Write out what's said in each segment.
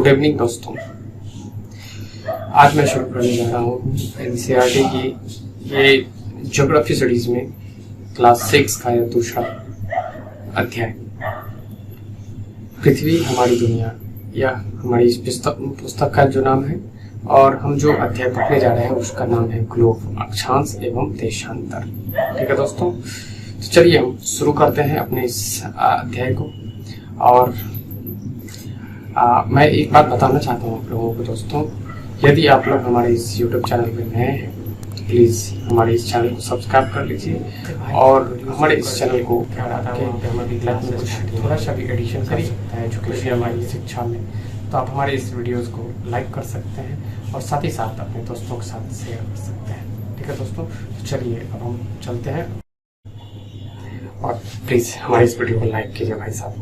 Good evening दोस्तों। आज मैं शुरू करने जा रहा हूँ एनसीईआरटी की ये ज्योग्राफी स्टडीज में क्लास 6 का यह दूसरा अध्याय, पृथ्वी हमारी दुनिया, या हमारी इस पुस्तक का जो नाम है और हम जो अध्याय पढ़ने जा रहे हैं उसका नाम है ग्लोब, अक्षांश एवं देशांतर। ठीक है दोस्तों, तो चलिए हम शुरू करते हैं अपने इस अध्याय को। और मैं एक बात बताना चाहता हूँ आप लोगों को दोस्तों, यदि आप लोग हमारे इस YouTube चैनल में नए हैं तो प्लीज़ हमारे इस चैनल को सब्सक्राइब कर लीजिए और हमारे इस चैनल को हमारी लाइफ में कुछ थोड़ा सा भी एडिशन कर सकता है एजुकेशन हमारी शिक्षा में, तो आप हमारे इस वीडियोस को लाइक कर सकते हैं और साथ ही साथ अपने दोस्तों के साथ शेयर कर सकते हैं। ठीक है दोस्तों, तो चलिए अब हम चलते हैं और प्लीज़ हमारे इस वीडियो को लाइक कीजिए भाई साहब,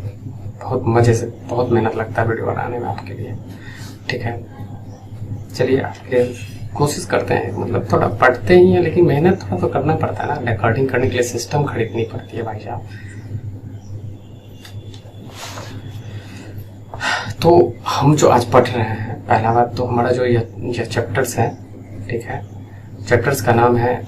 बहुत मज़े से, बहुत मेहनत लगता है वीडियो बनाने में आपके लिए। ठीक है, चलिए आपके कोशिश करते हैं, मतलब थोड़ा पढ़ते ही हैं लेकिन मेहनत थोड़ा तो करना पड़ता है ना, रिकॉर्डिंग करने के लिए सिस्टम खरीदनी पड़ती है भाई साहब। तो हम जो आज पढ़ रहे हैं, पहला बात तो हमारा जो यह चैप्टर्स है, ठीक है, चैप्टर्स का नाम है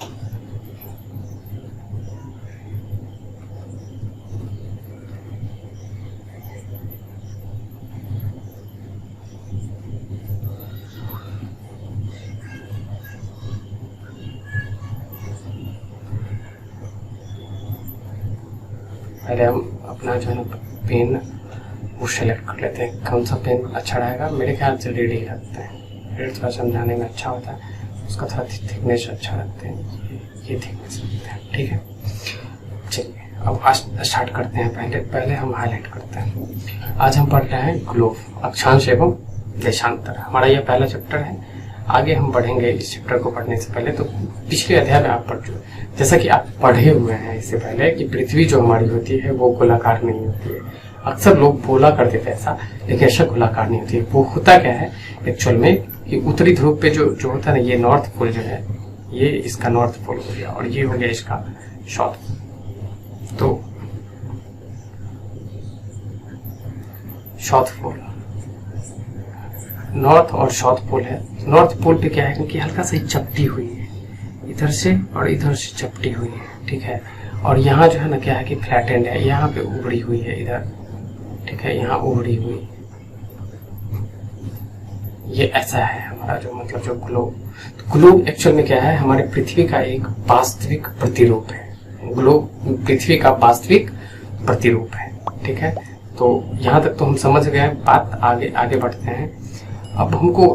पहले हम अपना जो है ना पेन वो सेलेक्ट कर लेते हैं, कौन सा पेन अच्छा रहेगा। मेरे ख्याल से रेड ही रखते हैं, रेड थोड़ा समझाने में अच्छा होता है, उसका थोड़ा थिकनेस अच्छा रखते हैं, ये थिकनेस रखते हैं। ठीक है, चलिए अब स्टार्ट करते हैं। पहले हम हाईलाइट करते हैं। आज हम पढ़ रहे हैं ग्लोब, अक्षांश एवं देशांतर। हमारा यह पहला चैप्टर है। आगे हम बढ़ेंगे इस चैप्टर को पढ़ने से पहले, तो पिछले अध्याय में आप पढ़ चुके, जैसा कि आप पढ़े हुए हैं इससे पहले, कि पृथ्वी जो हमारी होती है वो गोलाकार नहीं होती है। अक्सर लोग बोला करते थे ऐसा, लेकिन ऐसा गोलाकार नहीं होती है। वो होता क्या है एक्चुअल में कि उत्तरी ध्रुव पे जो होता है ना, ये नॉर्थ पोल जो है, ये इसका नॉर्थ पोल हो गया और ये हो गया इसका साउथ। तो साउथ पोल, नॉर्थ और साउथ पोल है। नॉर्थ पोल पे क्या है, क्योंकि हल्का सा चपटी हुई है इधर से और इधर से चपटी हुई है। ठीक है, और यहाँ जो है ना क्या है कि फ्लैट एंड है, यहाँ पे उभड़ी हुई है इधर। ठीक है, यहाँ उभड़ी हुई, ये ऐसा है हमारा जो मतलब जो ग्लोब। तो ग्लोब एक्चुअल में क्या है, हमारे पृथ्वी का एक वास्तविक प्रतिरूप है। ग्लोब पृथ्वी का वास्तविक प्रतिरूप है। ठीक है, तो यहाँ तक तो हम समझ गए। बात आगे बढ़ते हैं। अब हमको,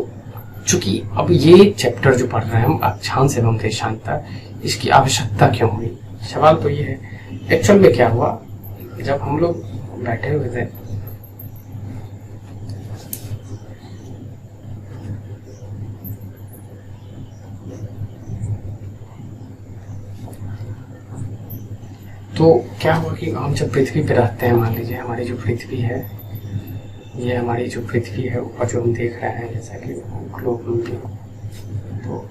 चूंकि अब ये चैप्टर जो पढ़ रहे हैं हम, अक्षांश एवं देशांतर, इसकी आवश्यकता क्यों हुई, सवाल तो ये है। एक्चुअल में क्या हुआ, जब हम लोग बैठे हुए थे तो क्या हुआ कि हम जब पृथ्वी पे रहते हैं, मान लीजिए हमारी जो पृथ्वी है, ये हमारी जो पृथ्वी है ऊपर जो हम देख रहे हैं, जैसा कि ग्लोब में, तो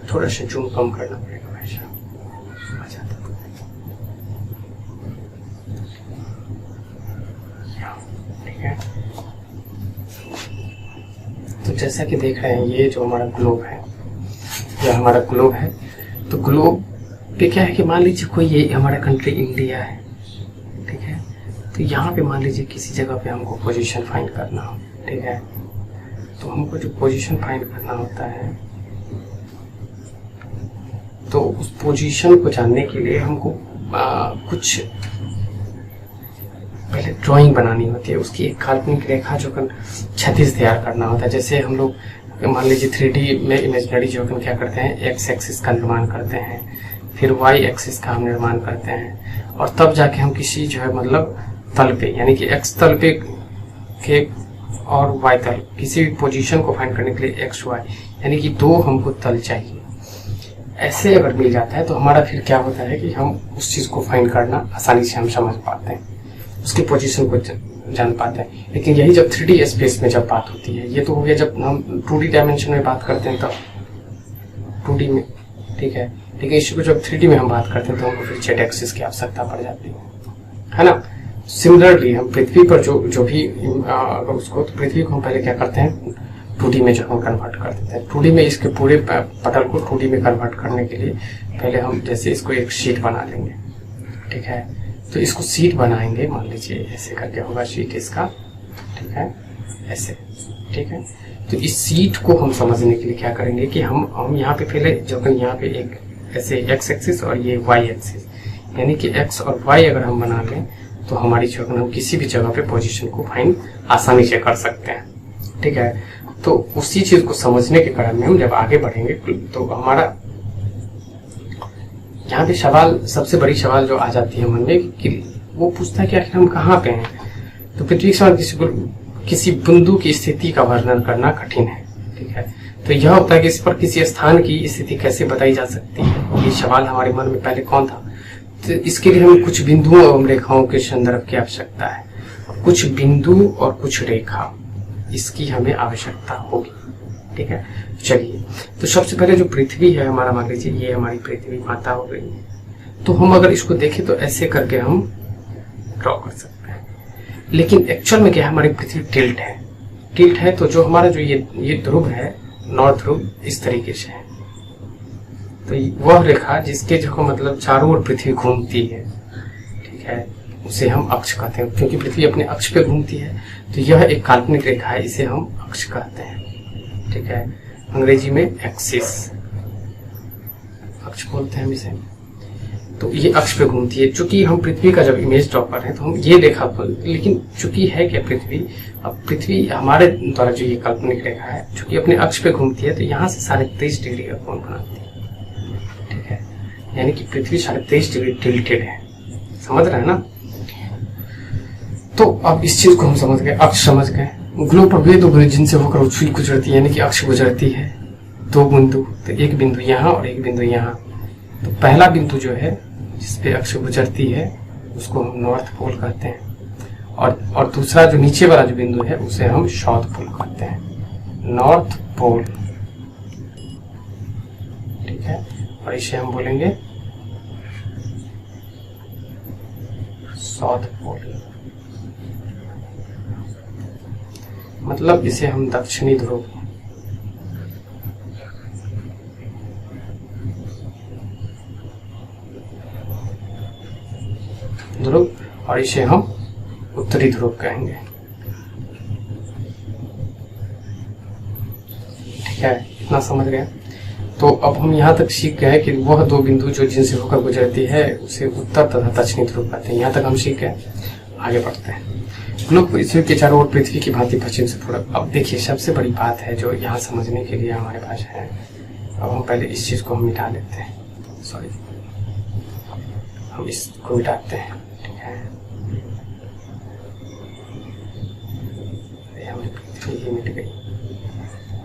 थोड़ा सा जूम कम करना पड़ेगा भाई साहब। ठीक है, तो जैसा कि देख रहे हैं, ये जो हमारा ग्लोब है, यह हमारा ग्लोब है। तो ग्लोब पे क्या है कि मान लीजिए कोई, ये हमारा कंट्री इंडिया है। ठीक है, तो यहाँ पे मान लीजिए किसी जगह पे हमको पोजीशन फाइंड करना हो। ठीक है, तो हमको जो पोजीशन फाइंड करना होता है, तो उस पोजीशन को जानने के लिए हमको कुछ पहले ड्राइंग बनानी होती है, उसकी एक काल्पनिक रेखा जो क्षैतिज तैयार करना होता है। जैसे हम लोग मान लीजिए 3D में इमेजिनरी जो क्या करते हैं, एक्स एक्सिस का निर्माण करते हैं, फिर वाई एक्सिस का हम निर्माण करते हैं, और तब जाके हम किसी जो है मतलब तल पे, यानी कि एक्स तल पे के और वाई तल, किसी भी पोजीशन को फाइंड करने के लिए एक्स वाई, यानी कि दो हमको तल चाहिए। ऐसे अगर मिल जाता है तो हमारा फिर क्या होता है कि हम उस चीज़ को फाइंड करना आसानी से हम समझ पाते हैं, उसकी पोजीशन को जान पाते हैं। लेकिन यही जब 3D स्पेस में जब बात होती है, ये तो हो गया जब हम 2D डायमेंशन में बात करते हैं तब 2D में, ठीक है। लेकिन इसी को जब 3D में हम बात करते हैं तो हमको फिर जेड एक्सिस की आवश्यकता पड़ जाती है ना। सिमिलरली हम पृथ्वी पर जो भी अगर उसको, तो पृथ्वी को हम पहले क्या करते हैं 2D में जो हम कन्वर्ट कर देते हैं। 2D में इसके पूरे पटल को 2D में कन्वर्ट करने के लिए पहले हम जैसे इसको एक शीट बना लेंगे, ठीक है। तो इसको शीट बनाएंगे, मान लीजिए ऐसे करके होगा शीट इसका, ठीक है, ऐसे, ठीक है। तो इस शीट को हम समझने के लिए क्या करेंगे कि हम यहाँ पे पहले जब यहाँ पे एक ऐसे एक्स एक्सिस और ये वाई एक्सिस, यानी कि एक्स और वाई अगर हम बना लें तो हमारी जो हम किसी भी जगह पे पोजीशन को फाइंड आसानी से कर सकते हैं, ठीक है। तो उसी चीज को समझने के क्रम में हम जब आगे बढ़ेंगे तो हमारा यहाँ पे सवाल, सबसे बड़ी सवाल जो आ जाती है मन में कि वो पूछता है कि आखिर हम कहाँ पे हैं। तो पृथ्वी के किसी बिंदु की स्थिति का वर्णन करना कठिन है, ठीक है। तो यह होता है कि इस पर किसी स्थान की स्थिति कैसे बताई जा सकती है, ये सवाल हमारे मन में पहले कौन था। तो इसके लिए हमें कुछ बिंदुओं एवं रेखाओं के संदर्भ की आवश्यकता है, कुछ बिंदु और कुछ रेखा, इसकी हमें आवश्यकता होगी, ठीक है। चलिए, तो सबसे पहले जो पृथ्वी है हमारा, मान लीजिए ये हमारी पृथ्वी माता हो गई है। तो हम अगर इसको देखें तो ऐसे करके हम ड्रॉ कर सकते हैं, लेकिन एक्चुअल में क्या है, हमारी पृथ्वी टिल्ट है। टिल्ट है तो जो हमारा जो ये ध्रुव है, नॉर्थ ध्रुव इस तरीके से है। तो वह रेखा जिसके जो मतलब चारों ओर पृथ्वी घूमती है, ठीक है, उसे हम अक्ष कहते हैं, क्योंकि पृथ्वी अपने अक्ष पे घूमती है। तो यह एक काल्पनिक रेखा है, इसे हम अक्ष कहते हैं, ठीक है। अंग्रेजी में एक्सिस, अक्ष बोलते हैं हम इसे। तो ये अक्ष पे घूमती है। चूंकि हम पृथ्वी का जब इमेज ड्रॉ कर रहे हैं तो हम ये रेखा, लेकिन चूंकि है क्या पृथ्वी, अब पृथ्वी हमारे द्वारा जो ये काल्पनिक रेखा है चूंकि अपने अक्ष पे घूमती है तो यहाँ से 23.5 डिग्री का कोण बनाती है, ठीक है। यानी कि पृथ्वी 23.5 डिग्री टिल्टेड है, समझ रहे हैं ना। तो अब इस चीज को हम समझ गए, अक्ष समझ गए। ग्लोब पर वे दो बिंदु जिनसे होकर वो सुई गुजरती है, यानी कि अक्ष गुजरती है, दो बिंदु, तो एक बिंदु यहाँ और एक बिंदु यहाँ। तो पहला बिंदु जो है जिसपे अक्ष गुजरती है उसको हम नॉर्थ पोल कहते हैं, और दूसरा जो नीचे वाला जो बिंदु है उसे हम साउथ पोल कहते हैं, नॉर्थ पोल, ठीक है। और इसे हम बोलेंगे साउथ पोल, मतलब इसे हम दक्षिणी ध्रुव, और इसे हम उत्तरी ध्रुव कहेंगे, ठीक है। इतना समझ गए। तो अब हम यहाँ तक सीख गए कि वह दो बिंदु जो जिनसे होकर गुजरती है उसे उत्तर तथा दक्षिणी ध्रुव कहते हैं। यहाँ तक हम सीख गए, आगे बढ़ते हैं। ग्लोब पृथ्वी के चारों ओर पृथ्वी की भांति पश्चिम से पूरब। अब देखिए सबसे बड़ी बात है जो यहाँ समझने के लिए हमारे पास है। अब हम पहले इस चीज को हम मिटा लेते हैं, सॉरी, हम इसको मिटाते हैं, ठीक है। हमारी पृथ्वी ही मिट गई,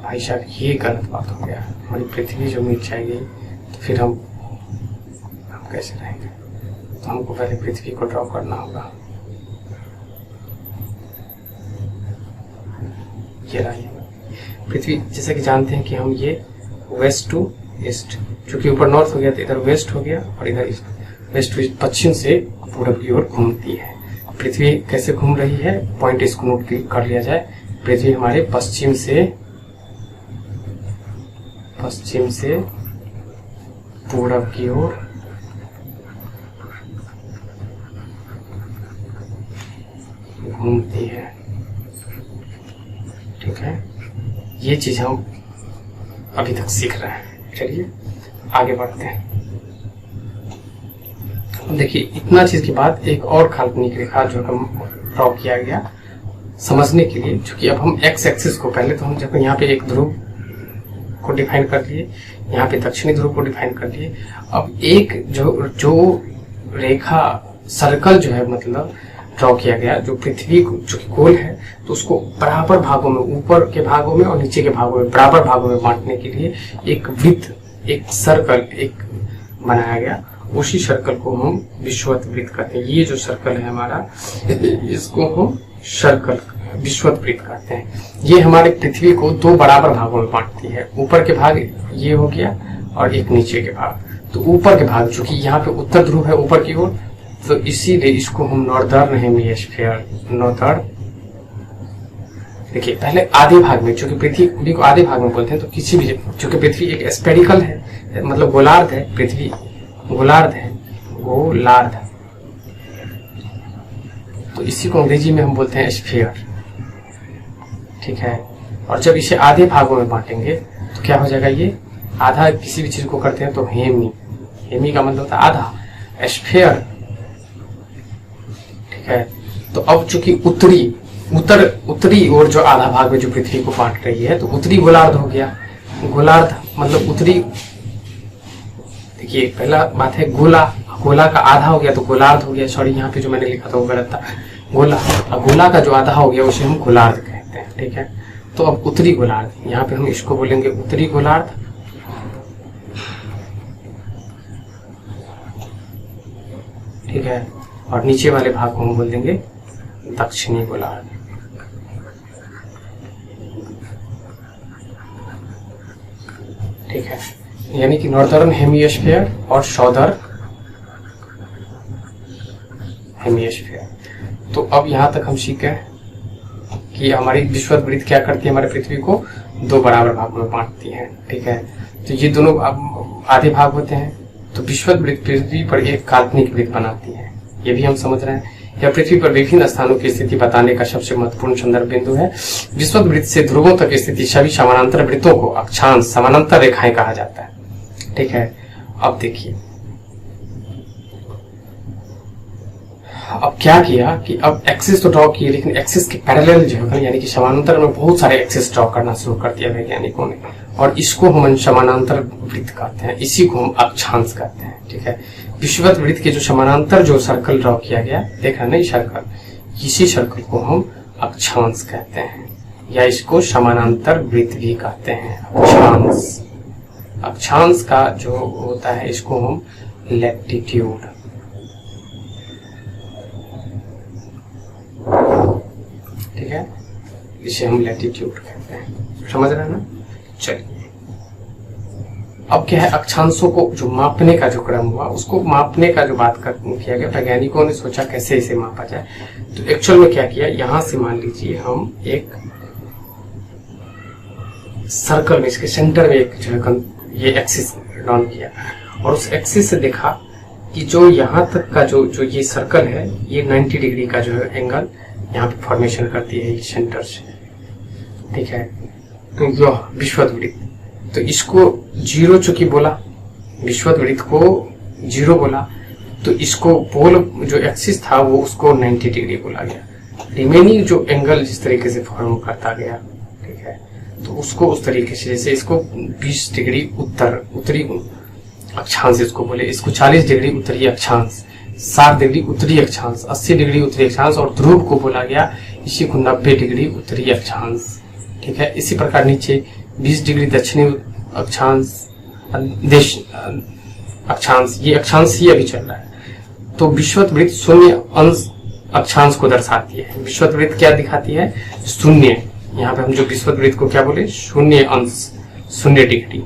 भाई साहब ये गलत बात हो गया। हमारी पृथ्वी जो मिट जाएगी तो फिर हम कैसे रहेंगे। तो हमको पहले पृथ्वी को ड्रॉ करना होगा। ये रही पृथ्वी, जैसे कि जानते हैं कि हम ये वेस्ट टू ईस्ट, चूंकि ऊपर नॉर्थ हो गया तो इधर वेस्ट हो गया और इधर ईस्ट, वेस्ट टू ईस्ट, पश्चिम से पूरब की ओर घूमती है। पृथ्वी कैसे घूम रही है, पॉइंट इसको नोट कर लिया जाए। पृथ्वी हमारे पश्चिम से पूरब की ओर घूमती है, ठीक है। ये चीज हम अभी तक सीख रहे हैं। चलिए आगे बढ़ते हैं। देखिए इतना चीज के बाद एक और काल्पनिक रेखा जो हम ड्रॉ किया गया समझने के लिए, क्योंकि अब हम एक्स एक्सिस को, पहले तो हम जब यहाँ पे एक ध्रुव को डिफाइन कर लिए, यहाँ पे दक्षिणी ध्रुव को डिफाइन कर लिए। अब एक जो रेखा सर्कल जो है मतलब ड्रॉ किया गया, जो पृथ्वी जो गोल है तो उसको बराबर भागों में, ऊपर के भागों में और नीचे के भागों में बराबर भागों में बांटने के लिए एक वृत्त, एक सर्कल एक बनाया गया। उसी सर्कल को हम विषुवत वृत्त कहते हैं। ये जो सर्कल है हमारा, इसको हम सर्कल विश्ववृत्त कहते हैं। ये हमारे पृथ्वी को दो बराबर भागों में बांटती है। ऊपर के भाग ये हो गया और एक नीचे के भाग। तो ऊपर के भाग चूंकि यहाँ पे उत्तर ध्रुव है ऊपर की ओर, तो इसीलिए इसको हम नॉर्दर्न हेमिस्फीयर, नॉर्दर्न। देखिए पहले आधे भाग में, चूंकि पृथ्वी को आधे भाग में बोलते हैं, तो किसी भी, चूंकि पृथ्वी एक स्पेरिकल है, मतलब गोलार्ध है, पृथ्वी गोलार्ध है, गोलार्ध, तो इसी को अंग्रेजी में हम बोलते हैं स्फीयर, ठीक है। और जब इसे आधे भागों में बांटेंगे तो क्या हो जाएगा, ये आधा किसी भी चीज को करते हैं तो हेमी, हेमी का मतलब होता है आधा, स्फीयर, ठीक है। तो अब चूंकि उत्तरी और जो आधा भाग में जो पृथ्वी को बांट रही है, तो उत्तरी गोलार्ध हो गया। गोलार्ध मतलब उत्तरी, देखिए पहला बात है गोला, गोला का आधा हो गया तो गोलार्ध हो गया। सॉरी यहाँ पे जो मैंने लिखा था वो गलत था, गोला, गोला का जो आधा हो गया उसे हम गोलार्ध कहते हैं, ठीक है। तो अब उत्तरी गोलार्ध, यहाँ पे हम इसको बोलेंगे उत्तरी गोलार्ध, ठीक है। और नीचे वाले भाग को हम बोल देंगे दक्षिणी गोलार्ध, ठीक है। यानी कि नॉर्दर्न हेमिस्फीयर और साउदर्न हेमिस्फीयर। तो अब यहाँ तक हम सीखे कि हमारी विश्ववृत्त क्या करती है, हमारे पृथ्वी को दो बराबर भागों में बांटती है, ठीक है। तो ये दोनों आधे भाग होते हैं। तो विश्ववृत्त पृथ्वी पर एक काल्पनिक वृत्त बनाती है, ये भी हम समझ रहे हैं। यह पृथ्वी पर विभिन्न स्थानों की स्थिति बताने का सबसे महत्वपूर्ण संदर्भ बिंदु है। विश्ववृत्त से ध्रुवों तक स्थिति सभी समानांतर वृत्तों को अक्षांश, समानांतर रेखाएं कहा जाता है, ठीक है। अब देखिए, अब क्या किया कि अब एक्सिस तो ड्रॉ किए, लेकिन एक्सिस के पैरेलल जो है, यानी कि समानांतर में बहुत सारे एक्सिस ड्रॉ करना शुरू कर दिया वैज्ञानिकों ने, और इसको हम समानांतर वृत्त कहते हैं, इसी को हम अक्षांश कहते हैं, ठीक है। विश्ववृत्त के जो समानांतर जो सर्कल ड्रॉ किया गया, देखा नहीं सर्कल, इसी सर्कल को हम अक्षांश कहते हैं, या इसको समानांतर वृत्त भी कहते हैं, अक्षांश। अक्षांश का जो होता है इसको हम लैटिट्यूड, ठीक है, इसे हम लैटिट्यूड कहते हैं, समझ रहे हैं ना। चलिए अब क्या है, अक्षांशों को जो मापने का जो क्रम हुआ, उसको मापने का जो बात किया गया, वैज्ञानिकों ने सोचा कैसे इसे मापा जाए। तो एक्चुअल में क्या किया, यहां से मान लीजिए हम एक सर्कल में, इसके सेंटर में एक जो है ये एक्सिस ड्रॉ किया, और उस एक्सिस से देखा कि जो यहाँ तक का जो ये सर्कल है, ये 90 डिग्री का जो है एंगल यहाँ पे फॉर्मेशन करती है सेंटर से, ठीक है। तो यह विश्ववृत्त, तो इसको जीरो चूंकि बोला, विश्ववृत्त को जीरो बोला, तो इसको पोल जो एक्सिस था वो उसको 90 डिग्री बोला गया। रिमेनिंग जो एंगल जिस तरीके से फॉर्म करता गया, ठीक है, तो उसको उस तरीके से, जैसे इसको 20 डिग्री उत्तरी अक्षांश इसको बोले, इसको 40 डिग्री उत्तरी अक्षांश, 60 डिग्री उत्तरी अक्षांश, 80 डिग्री उत्तरी अक्षांश, और ध्रुव को बोला गया इसी को 90 डिग्री उत्तरी अक्षांश, ठीक है। इसी प्रकार नीचे 20 डिग्री दक्षिणी अक्षांश, अक्षांश, ये अक्षांश ही अभी चल रहा है। तो विश्ववृत्त शून्य अंश अक्षांश को दर्शाती है। विश्ववृत्त क्या दिखाती है, शून्य। यहाँ पे हम जो विश्ववृत्त को क्या बोले, शून्य अंश, 0 डिग्री।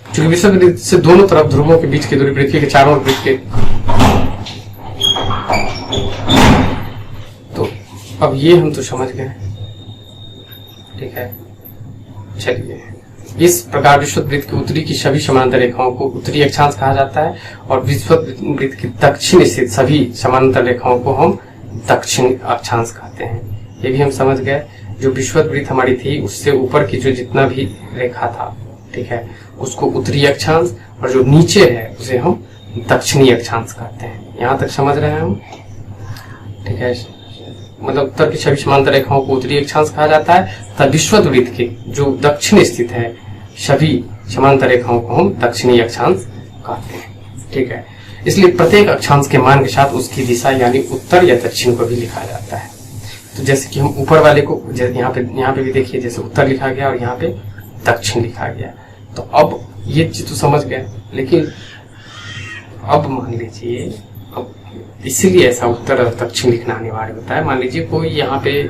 क्योंकि विश्ववृत्त से दोनों तरफ ध्रुवों के बीच की दूरी पृथ्वी के चारों वृत्त के, तो अब ये हम तो समझ गए, ठीक है। चलिए, इस प्रकार विश्ववृत्त की उत्तरी की सभी समानांतर रेखाओं को उत्तरी अक्षांश कहा जाता है, और विश्ववृत्त की दक्षिण स्थित सभी समानांतर रेखाओं को हम दक्षिण अक्षांश कहते हैं। ये भी हम समझ गए। जो विश्ववृत्त हमारी थी उससे ऊपर की जो जितना भी रेखा था, ठीक है, उसको उत्तरी अक्षांश, और जो नीचे है उसे हम दक्षिणी अक्षांश कहते हैं। यहाँ तक समझ रहे हैं हम, ठीक है। मतलब उत्तर की सभी समांतर रेखाओं को उत्तरी अक्षांश कहा जाता है, तथा विश्ववृत्त के जो दक्षिण स्थित है सभी समांतर रेखाओं को हम दक्षिणी अक्षांश कहते हैं, ठीक है। इसलिए प्रत्येक अक्षांश के मान के साथ उसकी दिशा यानी उत्तर या दक्षिण को भी लिखा जाता है। तो जैसे कि हम ऊपर वाले को यहाँ पे भी देखिए, जैसे उत्तर लिखा गया और यहाँ पे दक्षिण लिखा गया। तो अब ये चीज तो समझ गए, लेकिन अब मान लीजिए, अब इसीलिए ऐसा उत्तर और दक्षिण लिखना अनिवार्य होता है। मान लीजिए कोई यहाँ पे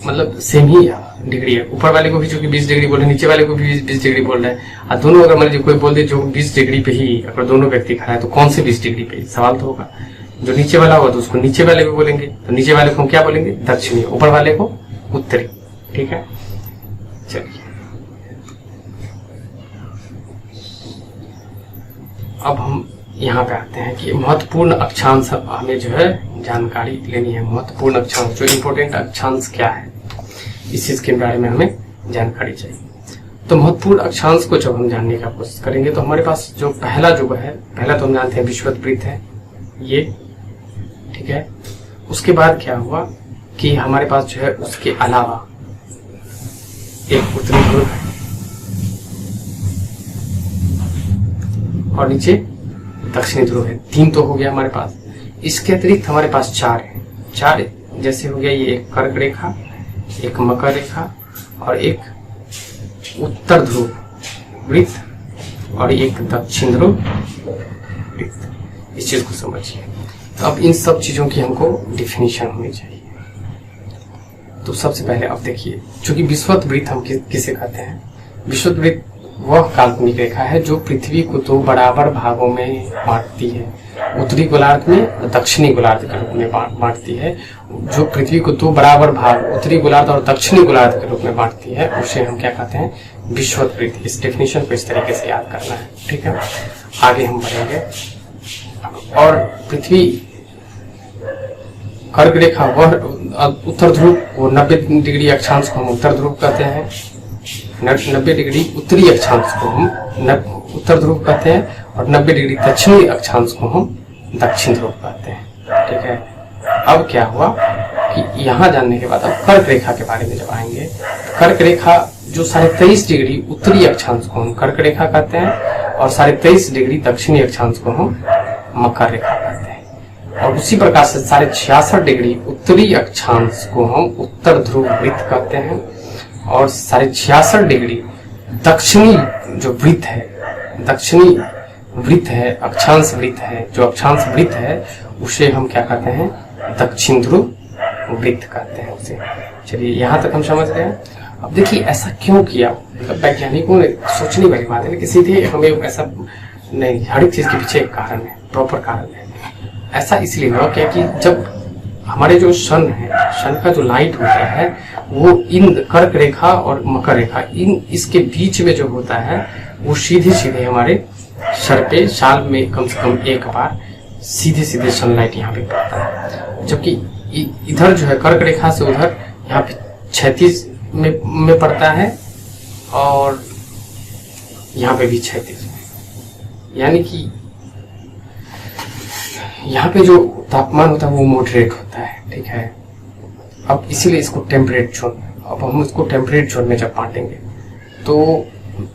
मतलब सेम ही डिग्री है, ऊपर वाले को भी जो कि 20 डिग्री बोल रहे हैं, नीचे वाले को भी 20 डिग्री बोल रहे हैं, और दोनों अगर मान लीजिए कोई बोल दे जो 20 डिग्री पे ही अगर दोनों व्यक्ति खड़ा है तो कौन से 20 डिग्री पे, सवाल तो होगा। जो नीचे वाला होगा तो उसको नीचे वाले को बोलेंगे, तो नीचे वाले को हम क्या बोलेंगे, दक्षिणी, ऊपर वाले को उत्तरी। ठीक है, चलिए अब हम यहाँ पे आते हैं कि महत्वपूर्ण अक्षांश हमें जो है जानकारी लेनी है। महत्वपूर्ण अक्षांश, जो इम्पोर्टेंट अक्षांश क्या है, इस चीज के बारे में हमें जानकारी चाहिए। तो महत्वपूर्ण अक्षांश को जब हम जानने का कोशिश करेंगे तो हमारे पास जो पहला जो है, पहला तो हम जानते हैं विषुवत है ये, ठीक है। उसके बाद क्या हुआ कि हमारे पास जो है उसके अलावा एक उत्तरी ध्रुव है और नीचे दक्षिणी ध्रुव है। 3 तो हो गया हमारे पास। इसके अतिरिक्त हमारे पास 4 है। 4 जैसे हो गया ये एक कर्क रेखा, एक मकर रेखा और एक उत्तर ध्रुव वृत्त और एक दक्षिण ध्रुव वृत्त। इस चीज को समझिए। तो अब इन सब चीजों की हमको डिफिनीशन होनी चाहिए। तो सबसे पहले अब देखिए, चूंकि विषुवत वृत्त हम किसे कहते हैं, विषुवत वृत्त वह काल्पनिक रेखा है जो पृथ्वी को 2 बराबर भागों में बांटती है, उत्तरी गोलार्ध में और दक्षिणी गोलार्ध के रूप में बांटती है। जो पृथ्वी को 2 बराबर भाग उत्तरी गोलार्ध और दक्षिणी गोलार्ध के रूप में बांटती है उसे हम क्या कहते हैं, विषुवत वृत्त। इस डेफिनेशन को इस तरीके से याद करना है, ठीक है। आगे हम बढ़ेंगे। और पृथ्वी कर्क रेखा वह उत्तर ध्रुव, वो 90 डिग्री अक्षांश को हम उत्तर ध्रुव कहते हैं। 90 डिग्री उत्तरी अक्षांश को हम उत्तर ध्रुव कहते हैं और 90 डिग्री दक्षिणी अक्षांश को हम दक्षिण ध्रुव कहते हैं, ठीक है। अब क्या हुआ कि यहाँ जानने के बाद अब कर्क रेखा के बारे में जब आएंगे, कर्क रेखा जो 23.5 डिग्री उत्तरी अक्षांश को हम कर्क रेखा कहते हैं और 23.5 डिग्री दक्षिणी अक्षांश को हम मकर रेखा कहते हैं। और उसी प्रकार से 66.5 डिग्री उत्तरी अक्षांश को हम उत्तर ध्रुव वृत्त कहते हैं और 66.5 डिग्री दक्षिणी जो वृत्त है, दक्षिणी वृत्त है, अक्षांश वृत्त है, जो अक्षांश वृत्त है उसे हम क्या कहते हैं, दक्षिण ध्रुव वृत्त कहते हैं उसे। चलिए यहाँ तक हम समझ गए। अब देखिए ऐसा क्यों किया, मतलब वैज्ञानिकों ने सोचने वाली बात है, लेकिन सीधे हमें ऐसा नहीं, हर एक चीज के पीछे एक कारण है, प्रॉपर कारण है। ऐसा इसलिए हुआ क्योंकि जब हमारे जो सन है, सन का जो लाइट होता है वो इन कर्क रेखा और मकर रेखा इसके बीच में जो होता है वो सीधे सीधे हमारे सर पे साल में कम से कम एक बार सीधे सीधे सनलाइट यहाँ पे पड़ता है। जबकि इधर जो है कर्क रेखा से उधर यहाँ पे क्षैतिज में पड़ता है और यहाँ पे भी क्षैतिज में, यानी कि यहाँ पे जो तापमान होता है वो मॉडरेट होता है, ठीक है। अब इसीलिए इसको टेम्परेट जोन, अब हम इसको टेम्परेट जोन में जब बांटेंगे तो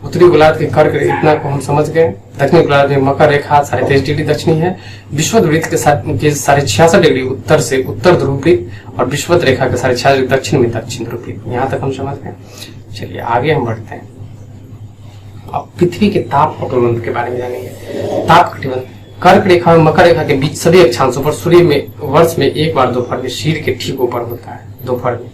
उत्तरी गोलार्ध के कर्क इतना को हम समझ गए, दक्षिणी गोलार्ध में मकर रेखा 23.5 डिग्री दक्षिणी है, विषुवत वृत्त के 66.5 डिग्री उत्तर से उत्तर ध्रुव वृत्त और विषुवत रेखा के 66 डिग्री दक्षिण में दक्षिण ध्रुव वृत्त। यहाँ तक हम समझ गए। चलिए आगे हम बढ़ते हैं। अब पृथ्वी के ताप कटिबंध के बारे में जानेंगे। ताप कटिबंध कर्क रेखा और मकर रेखा के बीच सभी अक्षांशों पर सूर्य में वर्ष में एक बार दोपहर में सिर के ठीक ऊपर होता है, दोपहर में।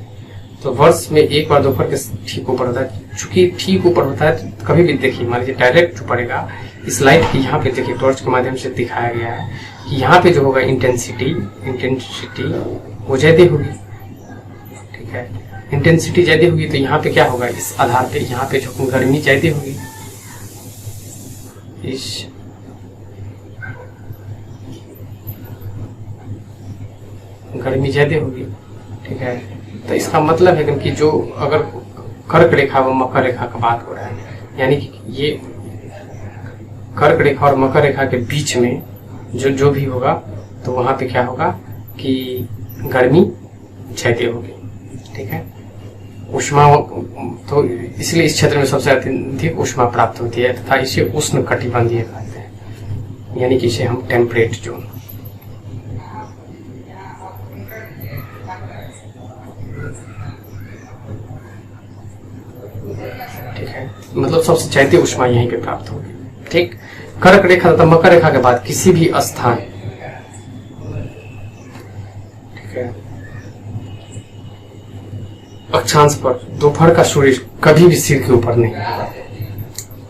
तो वर्ष में एक बार दोपहर के ठीक ऊपर होता है। चूंकि ठीक ऊपर होता है तो कभी भी देखिए, मान लीजिए डायरेक्ट जो पड़ेगा इस लाइट की, यहाँ पे देखिए टॉर्च के माध्यम से दिखाया गया है कि यहाँ पे जो होगा इंटेंसिटी वो ज्यादा होगी, ठीक है। इंटेंसिटी ज्यादा होगी तो यहाँ पे क्या होगा, इस आधार पे यहाँ पे जो गर्मी ज्यादा होगी, इस गर्मी ज्यादा होगी, ठीक है। तो इसका मतलब है कि जो अगर कर्क रेखा व मकर रेखा का बात हो रहा है, यानी कि ये कर्क रेखा और मकर रेखा के बीच में जो भी होगा तो वहां पे क्या होगा कि गर्मी ज्यादा होगी, ठीक है। उष्मा, तो इसलिए इस क्षेत्र में सबसे अधिक उष्मा प्राप्त होती है तथा इसे उष्ण कटिबंधीय कहते हैं, यानी कि इसे हम टेम्परेट जोन। ठीक है, मतलब सबसे ज्यादा उष्मा यहीं पे प्राप्त होगी, ठीक। कर्क रेखा तथा मकर रेखा के बाद किसी भी स्थान अक्षांश पर दोपहर का सूर्य कभी भी सिर के ऊपर नहीं होगा।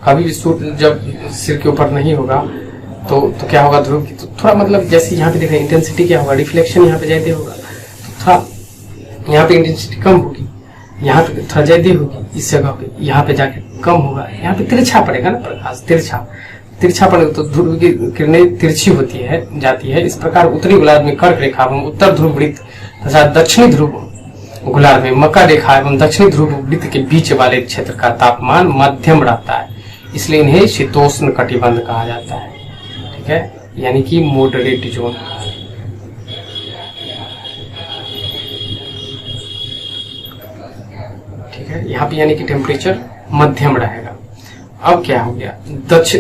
कभी भी सूर्य जब सिर के ऊपर नहीं होगा तो क्या होगा, ध्रुव की तो थोड़ा मतलब जैसे यहाँ पे देखें इंटेंसिटी क्या होगा, रिफ्लेक्शन यहाँ पे ज्यादा होगा, तो थोड़ा यहाँ पे इंटेंसिटी कम होगी, यहाँ पे थोड़ा ज्यादा होगी इस जगह पे, यहाँ पे जाके कम होगा, यहाँ पे तिरछा पड़ेगा ना प्रकाश, तिरछा पड़ेगा तो ध्रुव की किरणें तिरछी होती है जाती है। इस प्रकार उत्तरी गोलार्ध में कर्क रेखा एवं उत्तर ध्रुव वृत्त तथा दक्षिणी ध्रुव गोलार्ध में मकर रेखा एवं दक्षिणी ध्रुव वृत्त के बीच वाले क्षेत्र का तापमान मध्यम रहता है, इसलिए इन्हें शीतोष्ण कटिबंध कहा जाता है। ठीक है, यानी कि मॉडरेट जोन। ठीक है, यहाँ पे यानी कि टेम्परेचर मध्यम रहेगा। अब क्या हो गया,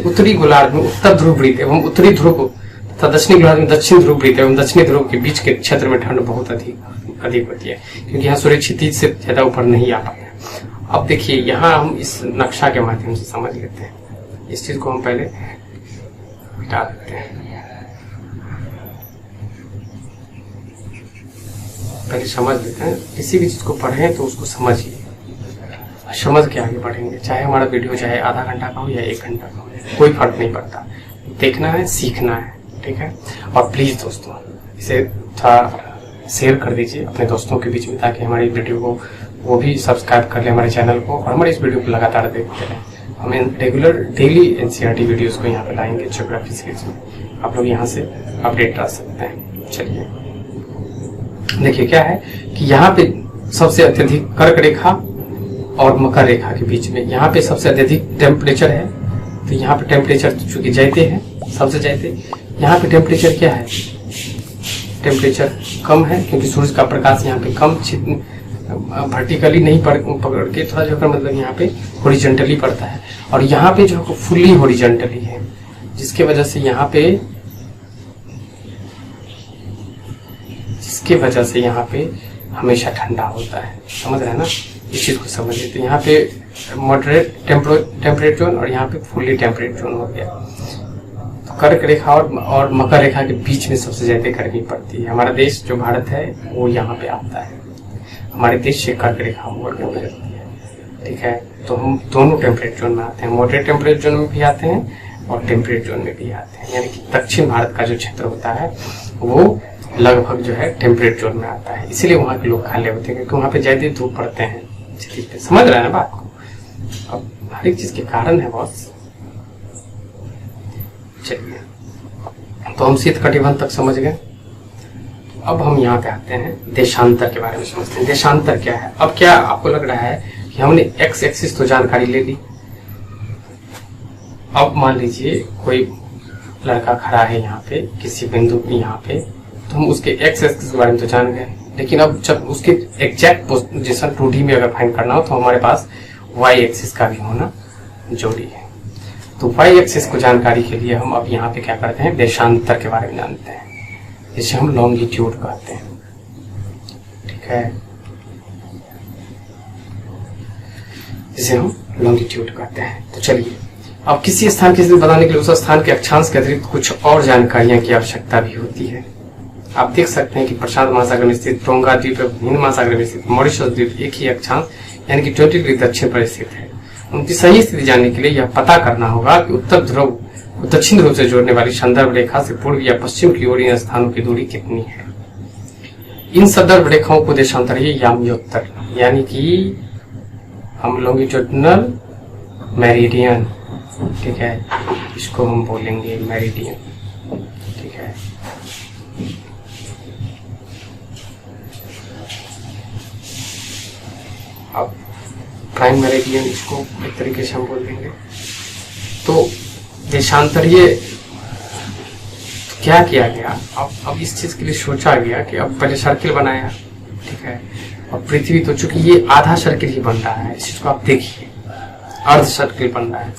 उत्तरी गोलार्ध में उत्तर ध्रुव वृत्त एवं उत्तरी ध्रुव तथा दक्षिणी गोलार्ध में दक्षिण ध्रुव वृत्त एवं दक्षिणी ध्रुव के बीच के क्षेत्र में ठंड बहुत अधिक होती है, क्योंकि यहाँ सूर्य क्षितिज से ज्यादा ऊपर नहीं आ पाता है। अब देखिए यहाँ हम इस नक्शा के माध्यम से समझ लेते हैं। इस चीज को हम पहले हटा देते हैं, पहले समझ लेते हैं। किसी भी चीज को पढ़ें तो उसको समझिए, समझ के आगे बढ़ेंगे। चाहे हमारा वीडियो चाहे आधा घंटा का हो या 1 घंटा का हो, कोई फर्क नहीं पड़ता। देखना है, सीखना है। ठीक है, और प्लीज दोस्तों इसे थोड़ा शेयर कर दीजिए अपने दोस्तों के बीच में, ताकि हमारी वीडियो को वो भी सब्सक्राइब कर ले हमारे चैनल को, और हमारे इस वीडियो को लगातार देखते रहें। हमें रेगुलर डेली एनसीईआरटी वीडियोस को यहाँ पे लाएंगे ज्योग्राफी सीरीज में, आप लोग यहाँ से अपडेट रह सकते हैं। चलिए देखिए क्या है कि यहाँ पे सबसे अत्यधिक कर्क रेखा और मकर रेखा के बीच में यहाँ पे सबसे अत्यधिक टेम्परेचर है। तो यहाँ पे टेम्परेचर चूंकि ज्यादा है, सबसे ज्यादा यहाँ पे टेम्परेचर क्या है, टेम्परेचर कम है, क्योंकि सूरज का प्रकाश यहाँ पे कम वर्टिकली नहीं पकड़ के थोड़ा जो मतलब यहाँ पे हॉरिजॉन्टली पड़ता है, और यहाँ पे जो फुल्ली हॉरिजॉन्टली है, जिसके वजह से यहाँ पे हमेशा ठंडा होता है। समझ रहे हैं ना, इस चीज को समझ लेते हैं। यहाँ पे मॉडरेट टेम्परेट जोन और यहाँ पे फुल्ली टेम्परेट जोन हो गया। तो कर्क रेखा और मकर रेखा के बीच में सबसे ज्यादा गर्मी पड़ती है। हमारा देश जो भारत है वो यहाँ पे आता है, हमारे देश से कर्क रेखा होकर के गुजरती है। ठीक है, तो हम दोनों टेम्परेट जोन में आते हैं, मॉडरेट टेम्परेट जोन में भी आते हैं और टेम्परेट जोन में भी आते हैं। यानी कि दक्षिण भारत का जो क्षेत्र होता है वो लगभग जो है टेम्परेट जोन में आता है, इसीलिए वहाँ के लोग खाले होते हैं, क्योंकि वहाँ पे ज्यादा धूप पड़ते हैं। समझ रहे हैं ना बात को, अब हर एक चीज के कारण है बॉस। चलिए, तो हम शीत कटिबंध तक समझ गए। अब हम यहाँ पे आते हैं देशांतर के बारे में समझते हैं। देशांतर क्या है? अब क्या आपको लग रहा है कि हमने एक्स एक्सिस तो जानकारी ले ली, अब मान लीजिए कोई लड़का खड़ा है यहाँ पे किसी बिंदु पे, यहाँ पे तो हम उसके एक्स एक्सिस के बारे में तो जान गए, लेकिन अब जब उसके एग्जैक्ट पोजीशन 2D में अगर फाइंड करना हो तो हमारे पास वाई एक्सिस का भी होना जरूरी है। तो वाई एक्सिस को जानकारी के लिए हम अब यहाँ पे क्या करते हैं, देशांतर के बारे में जानते हैं, जिसे हम लॉन्गिट्यूड कहते हैं। ठीक है, जिसे हम लॉन्गिट्यूड कहते हैं। तो चलिए, अब किसी स्थान की स्थिति बताने के लिए उस स्थान के अक्षांश के अतिरिक्त कुछ और जानकारियां की आवश्यकता भी होती है। आप देख सकते हैं कि प्रशांत महासागर में स्थित टोंगा द्वीप हिंद महासागर में स्थित मॉरिशस द्वीप एक ही अक्षांश यानी कि 20 डिग्री दक्षिण पर स्थित है। उनकी सही स्थिति जानने के लिए यह पता करना होगा कि उत्तर ध्रुव को दक्षिण ध्रुव से जोड़ने वाली संदर्भ रेखा से पूर्व या पश्चिम की ओर इन स्थानों की दूरी कितनी है। इन संदर्भ रेखाओं को देशांतरीय याम्योत्तर यानी कि हम लॉन्गिट्यूडिनल मेरिडियन, ठीक है, इसको हम बोलेंगे मेरिडियन। ठीक है, अब प्राइम मेरिडियन इसको एक तरीके से हम बोल देंगे। तो देशांतरीय क्या किया गया, अब इस चीज के लिए सोचा गया कि अब पहले सर्किल बनाया, ठीक है, और पृथ्वी तो चूंकि ये आधा सर्किल ही बन रहा है, इस चीज को आप देखिए, अर्ध सर्किल बन रहा है,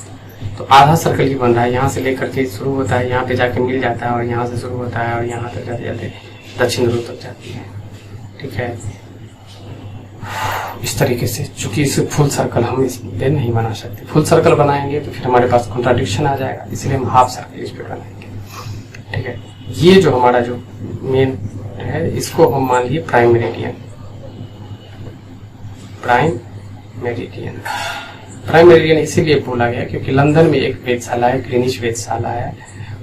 तो आधा सर्कल ही बन रहा है, यहाँ से लेकर के शुरू होता है, यहाँ पे जाके मिल जाता है, और यहाँ से शुरू होता है और यहाँ तक जाते जाते दक्षिण ध्रुव तक जाती है। ठीक है, इस तरीके से, चूंकि इसे फुल सर्कल हम इस पे नहीं बना सकते, फुल सर्कल बनाएंगे तो फिर हमारे पास कॉन्ट्राडिक्शन आ जाएगा, इसलिए हम हाफ सर्कल इस पे बनाएंगे। ठीक है, ये जो हमारा जो मेन है इसको हम मान लिए prime meridian prime meridian. Prime meridian इसीलिए बोला गया क्योंकि लंदन में एक वेधशाला है, ग्रीनिच वेधशाला है,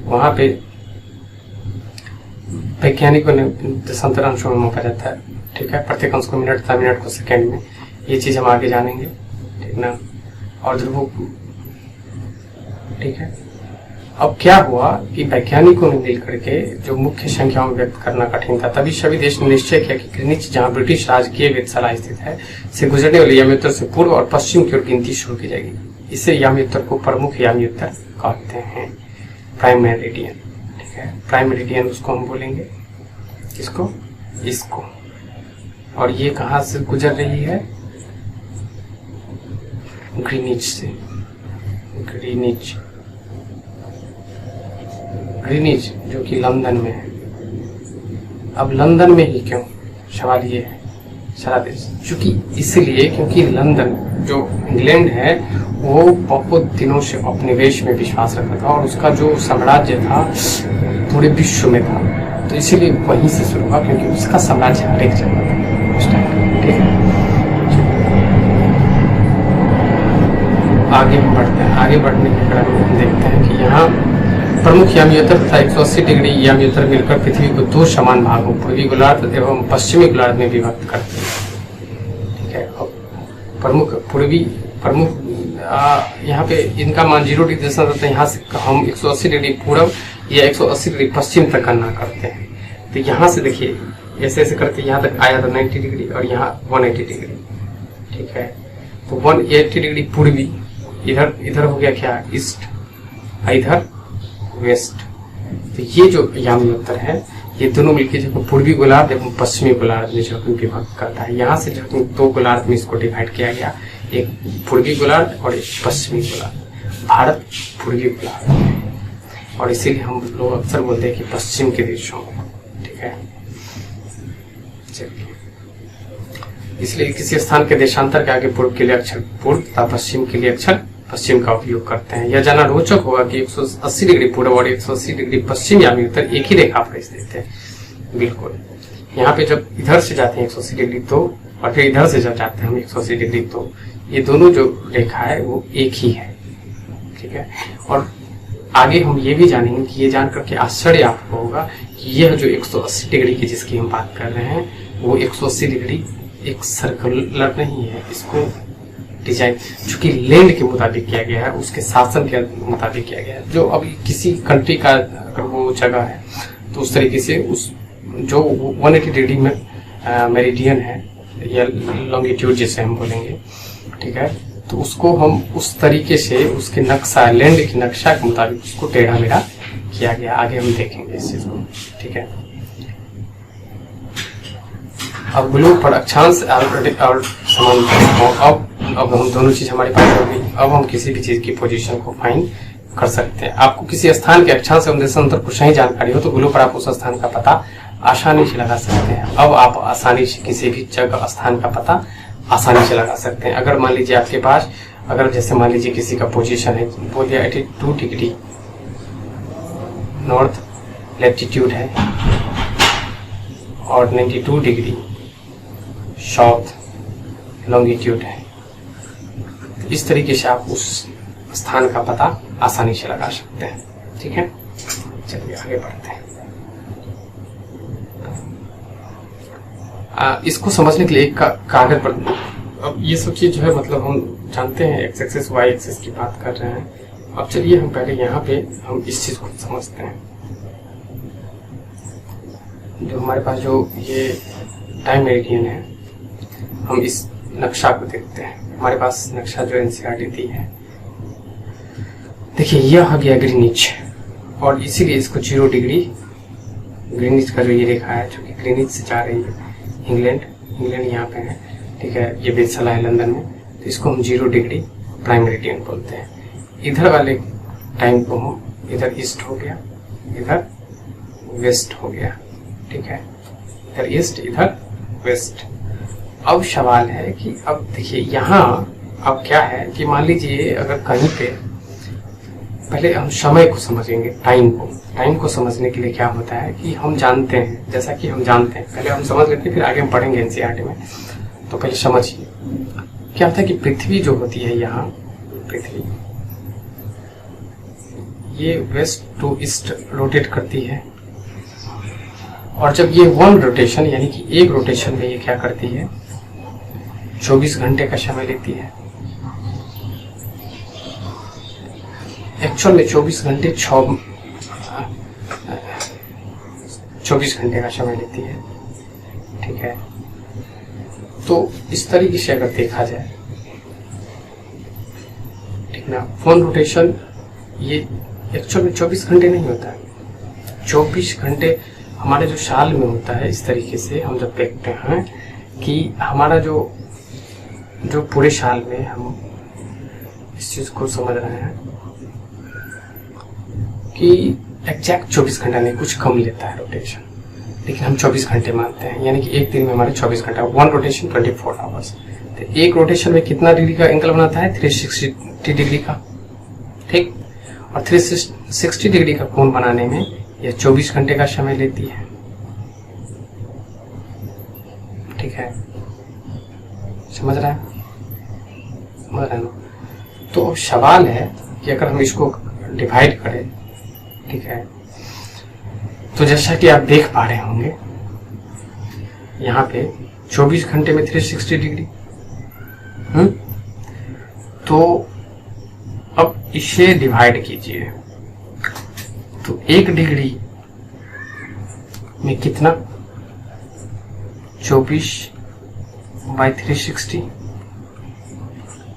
वहां पे वैज्ञानिकों ने देशांतर अंशों में मापा जाता है, ठीक है, प्रत्येक अंश को मिनट तथा मिनट को सेकंड में। ये चीज हम आगे जानेंगे, ठीक ना। और ध्रुव, ठीक है। अब क्या हुआ कि वैज्ञानिकों ने मिल करके जो मुख्य संख्याओं में व्यक्त करना कठिन था, तभी सभी देश ने निश्चय किया कि ग्रीनिच, जहां ब्रिटिश राजकीय वेधशाला स्थित है, से गुजरने वाले यामी उत्तर से पूर्व और पश्चिम की ओर गिनती शुरू की जाएगी। इसे यामी उत्तर को प्रमुख यामी उत्तर कहते हैं, प्राइम मेरिडियन, ठीक है। प्राइम मेरिडियन उसको हम बोलेंगे, इसको, इसको। और ये कहाँ से गुजर रही है? ग्रीनिच से। ग्रीनिच, ग्रीनिच जो कि लंदन में है। अब लंदन में ही क्यों, सवाल ये है। सारा देश, चूंकि इसलिए क्योंकि लंदन जो इंग्लैंड है वो बहुत दिनों से उपनिवेश में विश्वास रखता था और उसका जो साम्राज्य था पूरे विश्व में था, तो इसीलिए वहीं से शुरू हुआ क्योंकि उसका साम्राज्य हर एक जगह था उस टाइम, ठीक है। आगे बढ़ते हैं। आगे बढ़ने के क्रम में हम देखते हैं कि यहाँ प्रमुख यामी उत्तर तथा 180 डिग्री यामी उत्तर मिलकर पृथ्वी को दो समान भागों, पूर्वी गोलार्ध एवं पश्चिमी गोलार्ध में विभक्त करते हैं, ठीक है। प्रमुख यहाँ पे इनका मान 0 डिग्री दर्शन रहता है। यहाँ से हम 180 डिग्री पूर्व या 180 डिग्री पश्चिम तक गणना करते हैं। तो यहाँ से देखिए ऐसे ऐसे करके यहाँ तक आया था 90 डिग्री और यहाँ 180 डिग्री, ठीक है। तो 180 डिग्री पूर्वी, इधर हो गया क्या, ईस्ट, इधर वेस्ट। तो ये जो यामी उत्तर है ये दोनों मिलकर जो पूर्वी गोलार्ध एवं पश्चिमी गोलार्ध में जो विभक्त करता है। यहाँ से जो दो गोलार्ध में इसको डिवाइड किया गया, एक पूर्वी गोलार्ध और एक पश्चिमी गोलार्ध। भारत पूर्वी गोलार्ध है और इसीलिए हम लोग अक्सर बोलते हैं कि पश्चिम के देशों में, ठीक है। चलिए, इसलिए किसी स्थान के देशांतर के आगे पूर्व के लिए अक्षर पूर्व तथा पश्चिम के लिए अक्षर पश्चिम का उपयोग करते हैं। यह जानना रोचक होगा कि 180 डिग्री पूर्व और 180 डिग्री पश्चिम यामी उत्तर एक ही रेखा पर स्थित है। बिल्कुल, यहाँ पे जब इधर से जाते हैं 180 डिग्री तो, और फिर इधर से जब जाते हैं हम 180 डिग्री तो, ये दोनों जो रेखा है वो एक ही है, ठीक है। और आगे हम ये भी जानेंगे कि ये जानकर के आश्चर्य आपको होगा कि यह जो 180 डिग्री की जिसकी हम बात कर रहे हैं वो 180 डिग्री एक सर्कुलर नहीं है। इसको डिजाइन चूंकि लैंड के मुताबिक किया गया है, उसके शासन के मुताबिक किया गया है। जो अभी किसी कंट्री का अगर वो जगह है तो उस तरीके से उस जो 180 डिग्री में मेरिडियन है या लॉन्गिट्यूड जिसे हम बोलेंगे, ठीक है, तो उसको हम उस तरीके से उसके नक्शा, लैंड के नक्शा के मुताबिक उसको टेढ़ा मेढ़ा किया गया। आगे हम देखेंगे इस चीज को, ठीक है। अब ग्लोब पर अक्षांश और समांतर, अब हम दोनों चीज हमारे पास हो गई। अब हम किसी भी चीज की पोजीशन को फाइंड कर सकते हैं। आपको किसी स्थान के अक्षांश एवं देशांतर को सही जानकारी हो तो ग्लोब पर आप उस स्थान का पता आसानी से लगा सकते हैं। अब आप आसानी से किसी भी जगह स्थान का पता आसानी से लगा सकते हैं। अगर मान लीजिए आपके पास, अगर जैसे मान लीजिए किसी का पोजीशन है, बोल दिया 82 डिग्री नॉर्थ लैटिट्यूड है और 92 डिग्री साउथ लॉन्गिट्यूड है, इस तरीके से आप उस स्थान का पता आसानी से लगा सकते हैं, ठीक है। चलिए आगे बढ़ते हैं। इसको समझने के लिए एक कागज पर, अब ये सब चीज जो है मतलब हम जानते हैं एक्स एक्सिस वाई एक्सिस की बात कर रहे हैं। अब चलिए हम पहले यहाँ पे हम इस चीज को समझते हैं। जो हमारे पास जो ये टाइम मेरिडियन है, हम इस नक्शा को देखते हैं। हमारे पास नक्शा जो एनसीईआरटी दी है, देखिए यह आ गया ग्रीनिच और इसीलिए इसको 0 डिग्री, ग्रीनिच का जो ये रेखा है जो कि ग्रीनिच से जा रही है इंग्लैंड यहाँ पे है, ठीक है। ये वेधशाला है लंदन में, तो इसको हम 0 डिग्री प्राइम मेरिडियन बोलते हैं। इधर वाले टाइम को हम, इधर ईस्ट हो गया, इधर वेस्ट हो गया, ठीक है। इधर ईस्ट, इधर वेस्ट। अब सवाल है कि अब देखिए यहाँ अब क्या है कि मान लीजिए अगर कहीं पे, पहले हम समय को समझेंगे, टाइम को समझने के लिए क्या होता है कि हम जानते हैं, जैसा कि हम जानते हैं, पहले हम समझ लेते हैं फिर आगे हम पढ़ेंगे एनसीईआरटी में। तो पहले समझिए, क्या होता है कि पृथ्वी जो होती है यहाँ, पृथ्वी ये वेस्ट टू ईस्ट रोटेट करती है, और जब ये वन रोटेशन यानी कि एक रोटेशन में ये क्या करती है, 24 घंटे का समय लेती है। एक्चुअल में 24 घंटे 24 घंटे का समय लेती है, ठीक है। तो इस तरीके से अगर देखा जाए, ठीक ना, वन रोटेशन ये एक्चुअल में 24 घंटे नहीं होता है। 24 घंटे हमारे जो साल में होता है, इस तरीके से हम जब देखते हैं कि हमारा जो पूरे साल में हम इस चीज को समझ रहे हैं कि एग्जैक्ट 24 घंटा नहीं, कुछ कम लेता है रोटेशन, लेकिन हम 24 घंटे मानते हैं, यानी कि एक दिन में हमारे 24 घंटा, वन रोटेशन 24 आवर्स। तो एक रोटेशन में कितना डिग्री का एंगल बनाता है, 360 डिग्री का, ठीक। और 360 डिग्री का कोण बनाने में यह 24 घंटे का समय लेती है, ठीक है। समझ रहे हैं, समझ रहे हैं ना। तो सवाल है कि अगर हम इसको डिवाइड करें, ठीक है, तो जैसा कि आप देख पा रहे होंगे यहाँ पे 24 घंटे में 360 डिग्री, तो अब इसे डिवाइड कीजिए, तो 1 डिग्री में कितना, 24 बाई 360,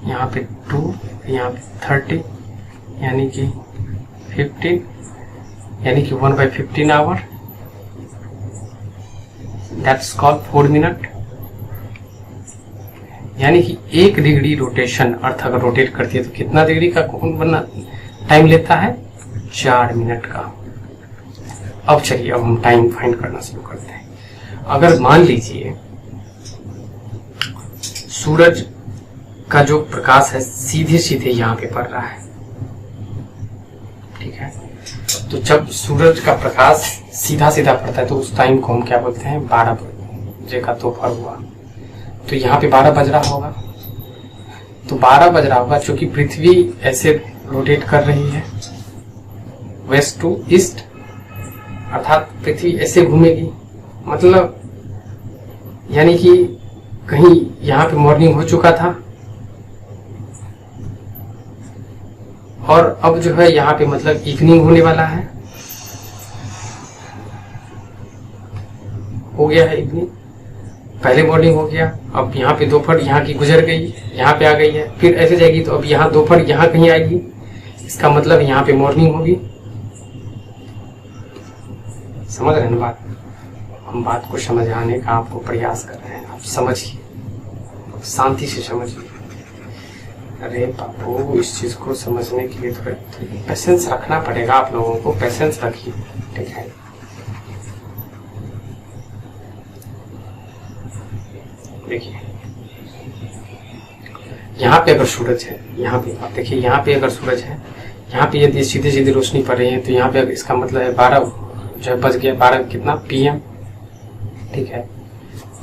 यहाँ पे 2, यहाँ पे 30, यानी कि 15, यानी कि 1/15 आवर, दैट्स कॉल्ड 4 मिनट। यानी कि 1 डिग्री रोटेशन अर्थ अगर रोटेट करती है तो कितना डिग्री का कोण बनना टाइम लेता है, 4 मिनट का। अब चलिए, अब हम टाइम फाइंड करना शुरू करते हैं। अगर मान लीजिए सूरज का जो प्रकाश है सीधे सीधे यहाँ पे पड़ रहा है, ठीक है, तो जब सूरज का प्रकाश सीधा सीधा पड़ता है तो उस टाइम को हम क्या बोलते हैं, 12 बजे का दोपहर हुआ। तो यहाँ पे 12 बज रहा होगा, तो 12 बज रहा होगा क्योंकि पृथ्वी ऐसे रोटेट कर रही है वेस्ट टू ईस्ट, अर्थात पृथ्वी ऐसे घूमेगी, मतलब यानी कि कहीं यहाँ पे मॉर्निंग हो चुका था और अब जो है यहाँ पे मतलब इवनिंग होने वाला है, हो गया है इवनिंग, पहले मॉर्निंग हो गया, अब यहाँ पे दोपहर यहाँ की गुजर गई, यहाँ पे आ गई है, फिर ऐसे जाएगी तो अब यहाँ दोपहर यहाँ कहीं आएगी, इसका मतलब यहाँ पे मॉर्निंग होगी। समझ रहे हैं ना बात, हम बात को समझाने का आपको प्रयास कर रहे हैं, आप समझिए, शांति से समझिए। अरे बाबू, इस चीज को समझने के लिए थोड़ा पेशेंस रखना पड़ेगा, आप लोगों को पेशेंस रखिए, ठीक है। देखिए यहाँ पे अगर सूरज है, यहाँ पे आप देखिए, यहाँ पे अगर सूरज है, यहाँ पे यदि सीधे सीधे रोशनी पड़ रही है तो यहाँ पे इसका मतलब है 12 जो बज गया, 12 कितना PM, ठीक है।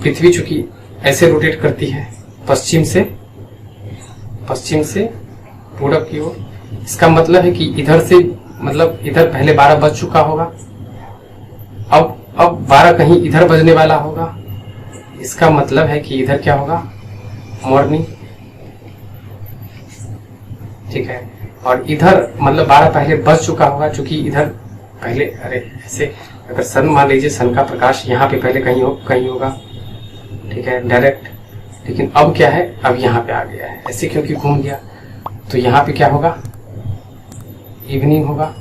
पृथ्वी चूंकि ऐसे रोटेट करती है पश्चिम से पूरब की ओर, इसका मतलब है कि इधर से मतलब इधर पहले 12 बज चुका होगा, अब 12 कहीं इधर बजने वाला होगा, इसका मतलब है कि इधर क्या होगा, मॉर्निंग, ठीक है। और इधर मतलब 12 पहले बज चुका होगा क्योंकि इधर पहले, अरे ऐसे अगर सन मान लीजिए, सन का प्रकाश यहाँ पे पहले कहीं होगा, ठीक है, डायरेक्ट, लेकिन अब क्या है, अब यहाँ पे आ गया है ऐसे क्योंकि घूम गया, तो यहाँ पे क्या होगा, इवनिंग होगा,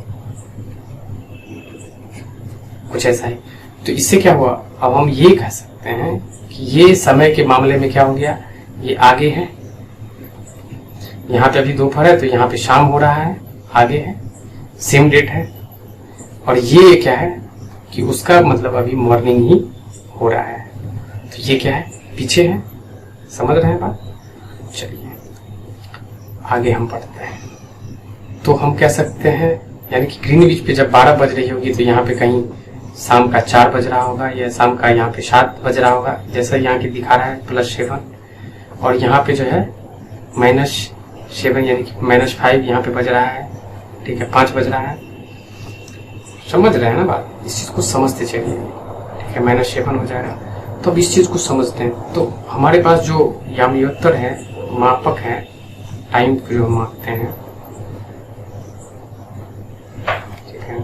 कुछ ऐसा ही। तो इससे क्या हुआ, अब हम ये कह सकते हैं कि ये समय के मामले में क्या हो गया, ये आगे है, यहाँ पे अभी दोपहर है तो यहाँ पे शाम हो रहा है, आगे है, सेम डेट है, और ये क्या है कि उसका मतलब अभी मॉर्निंग ही हो रहा है, तो ये क्या है, पीछे है। समझ रहे हैं बात, चलिए आगे हम पढ़ते हैं। तो हम कह सकते हैं यानी कि ग्रीनविच पे जब 12 बज रही होगी तो यहाँ पे कहीं शाम का 4 बज रहा होगा, या शाम का यहाँ पे 7 बज रहा होगा, जैसा यहाँ की दिखा रहा है +7, और यहाँ पे जो है -7 यानी कि -5 यहाँ पे बज रहा है, ठीक है, 5 बज रहा है। समझ रहे हैं ना बात, इस चीज़ को समझते चलिए, ठीक है, -7 हो जाएगा। तो अब इस चीज़ को समझते हैं। तो हमारे पास जो याम्योत्तर है, मापक है, टाइम को जो मापते हैं, ठीक है,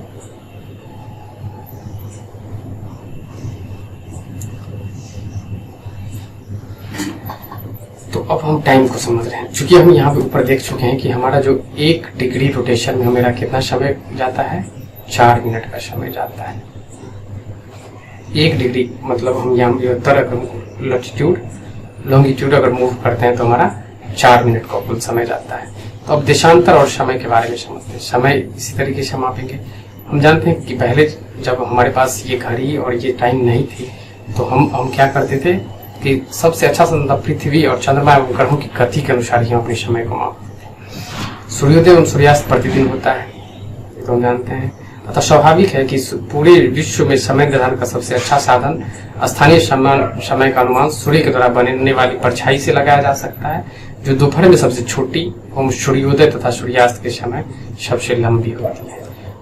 तो अब हम टाइम को समझ रहे हैं। चूंकि हम यहाँ पे ऊपर देख चुके हैं कि हमारा जो 1 डिग्री रोटेशन में मेरा कितना समय जाता है, 4 मिनट का समय जाता है। 1 डिग्री मतलब हम याम्योत्तर अगर लैटिट्यूड लॉन्गिट्यूड अगर मूव करते हैं तो हमारा 4 मिनट का कुल समय जाता है। तो अब देशांतर और समय के बारे में समझते हैं। समय इसी तरीके से मापेंगे। हम जानते हैं कि पहले जब हमारे पास ये घड़ी और ये टाइम नहीं थी तो हम क्या करते थे कि सबसे अच्छा संदर्भ पृथ्वी और चंद्रमा एवं ग्रहों की गति के अनुसार ही हम अपने समय को मापते थे। सूर्योदय एवं सूर्यास्त प्रतिदिन होता है, ये तो हम जानते हैं। अतः स्वाभाविक है कि पूरे विश्व में समय निर्धारण का सबसे अच्छा साधन स्थानीय समय का अनुमान सूर्य के द्वारा बनने वाली परछाई से लगाया जा सकता है, जो दोपहर में सबसे छोटी एवं सूर्योदय तथा सूर्यास्त के समय सबसे लंबी होती है।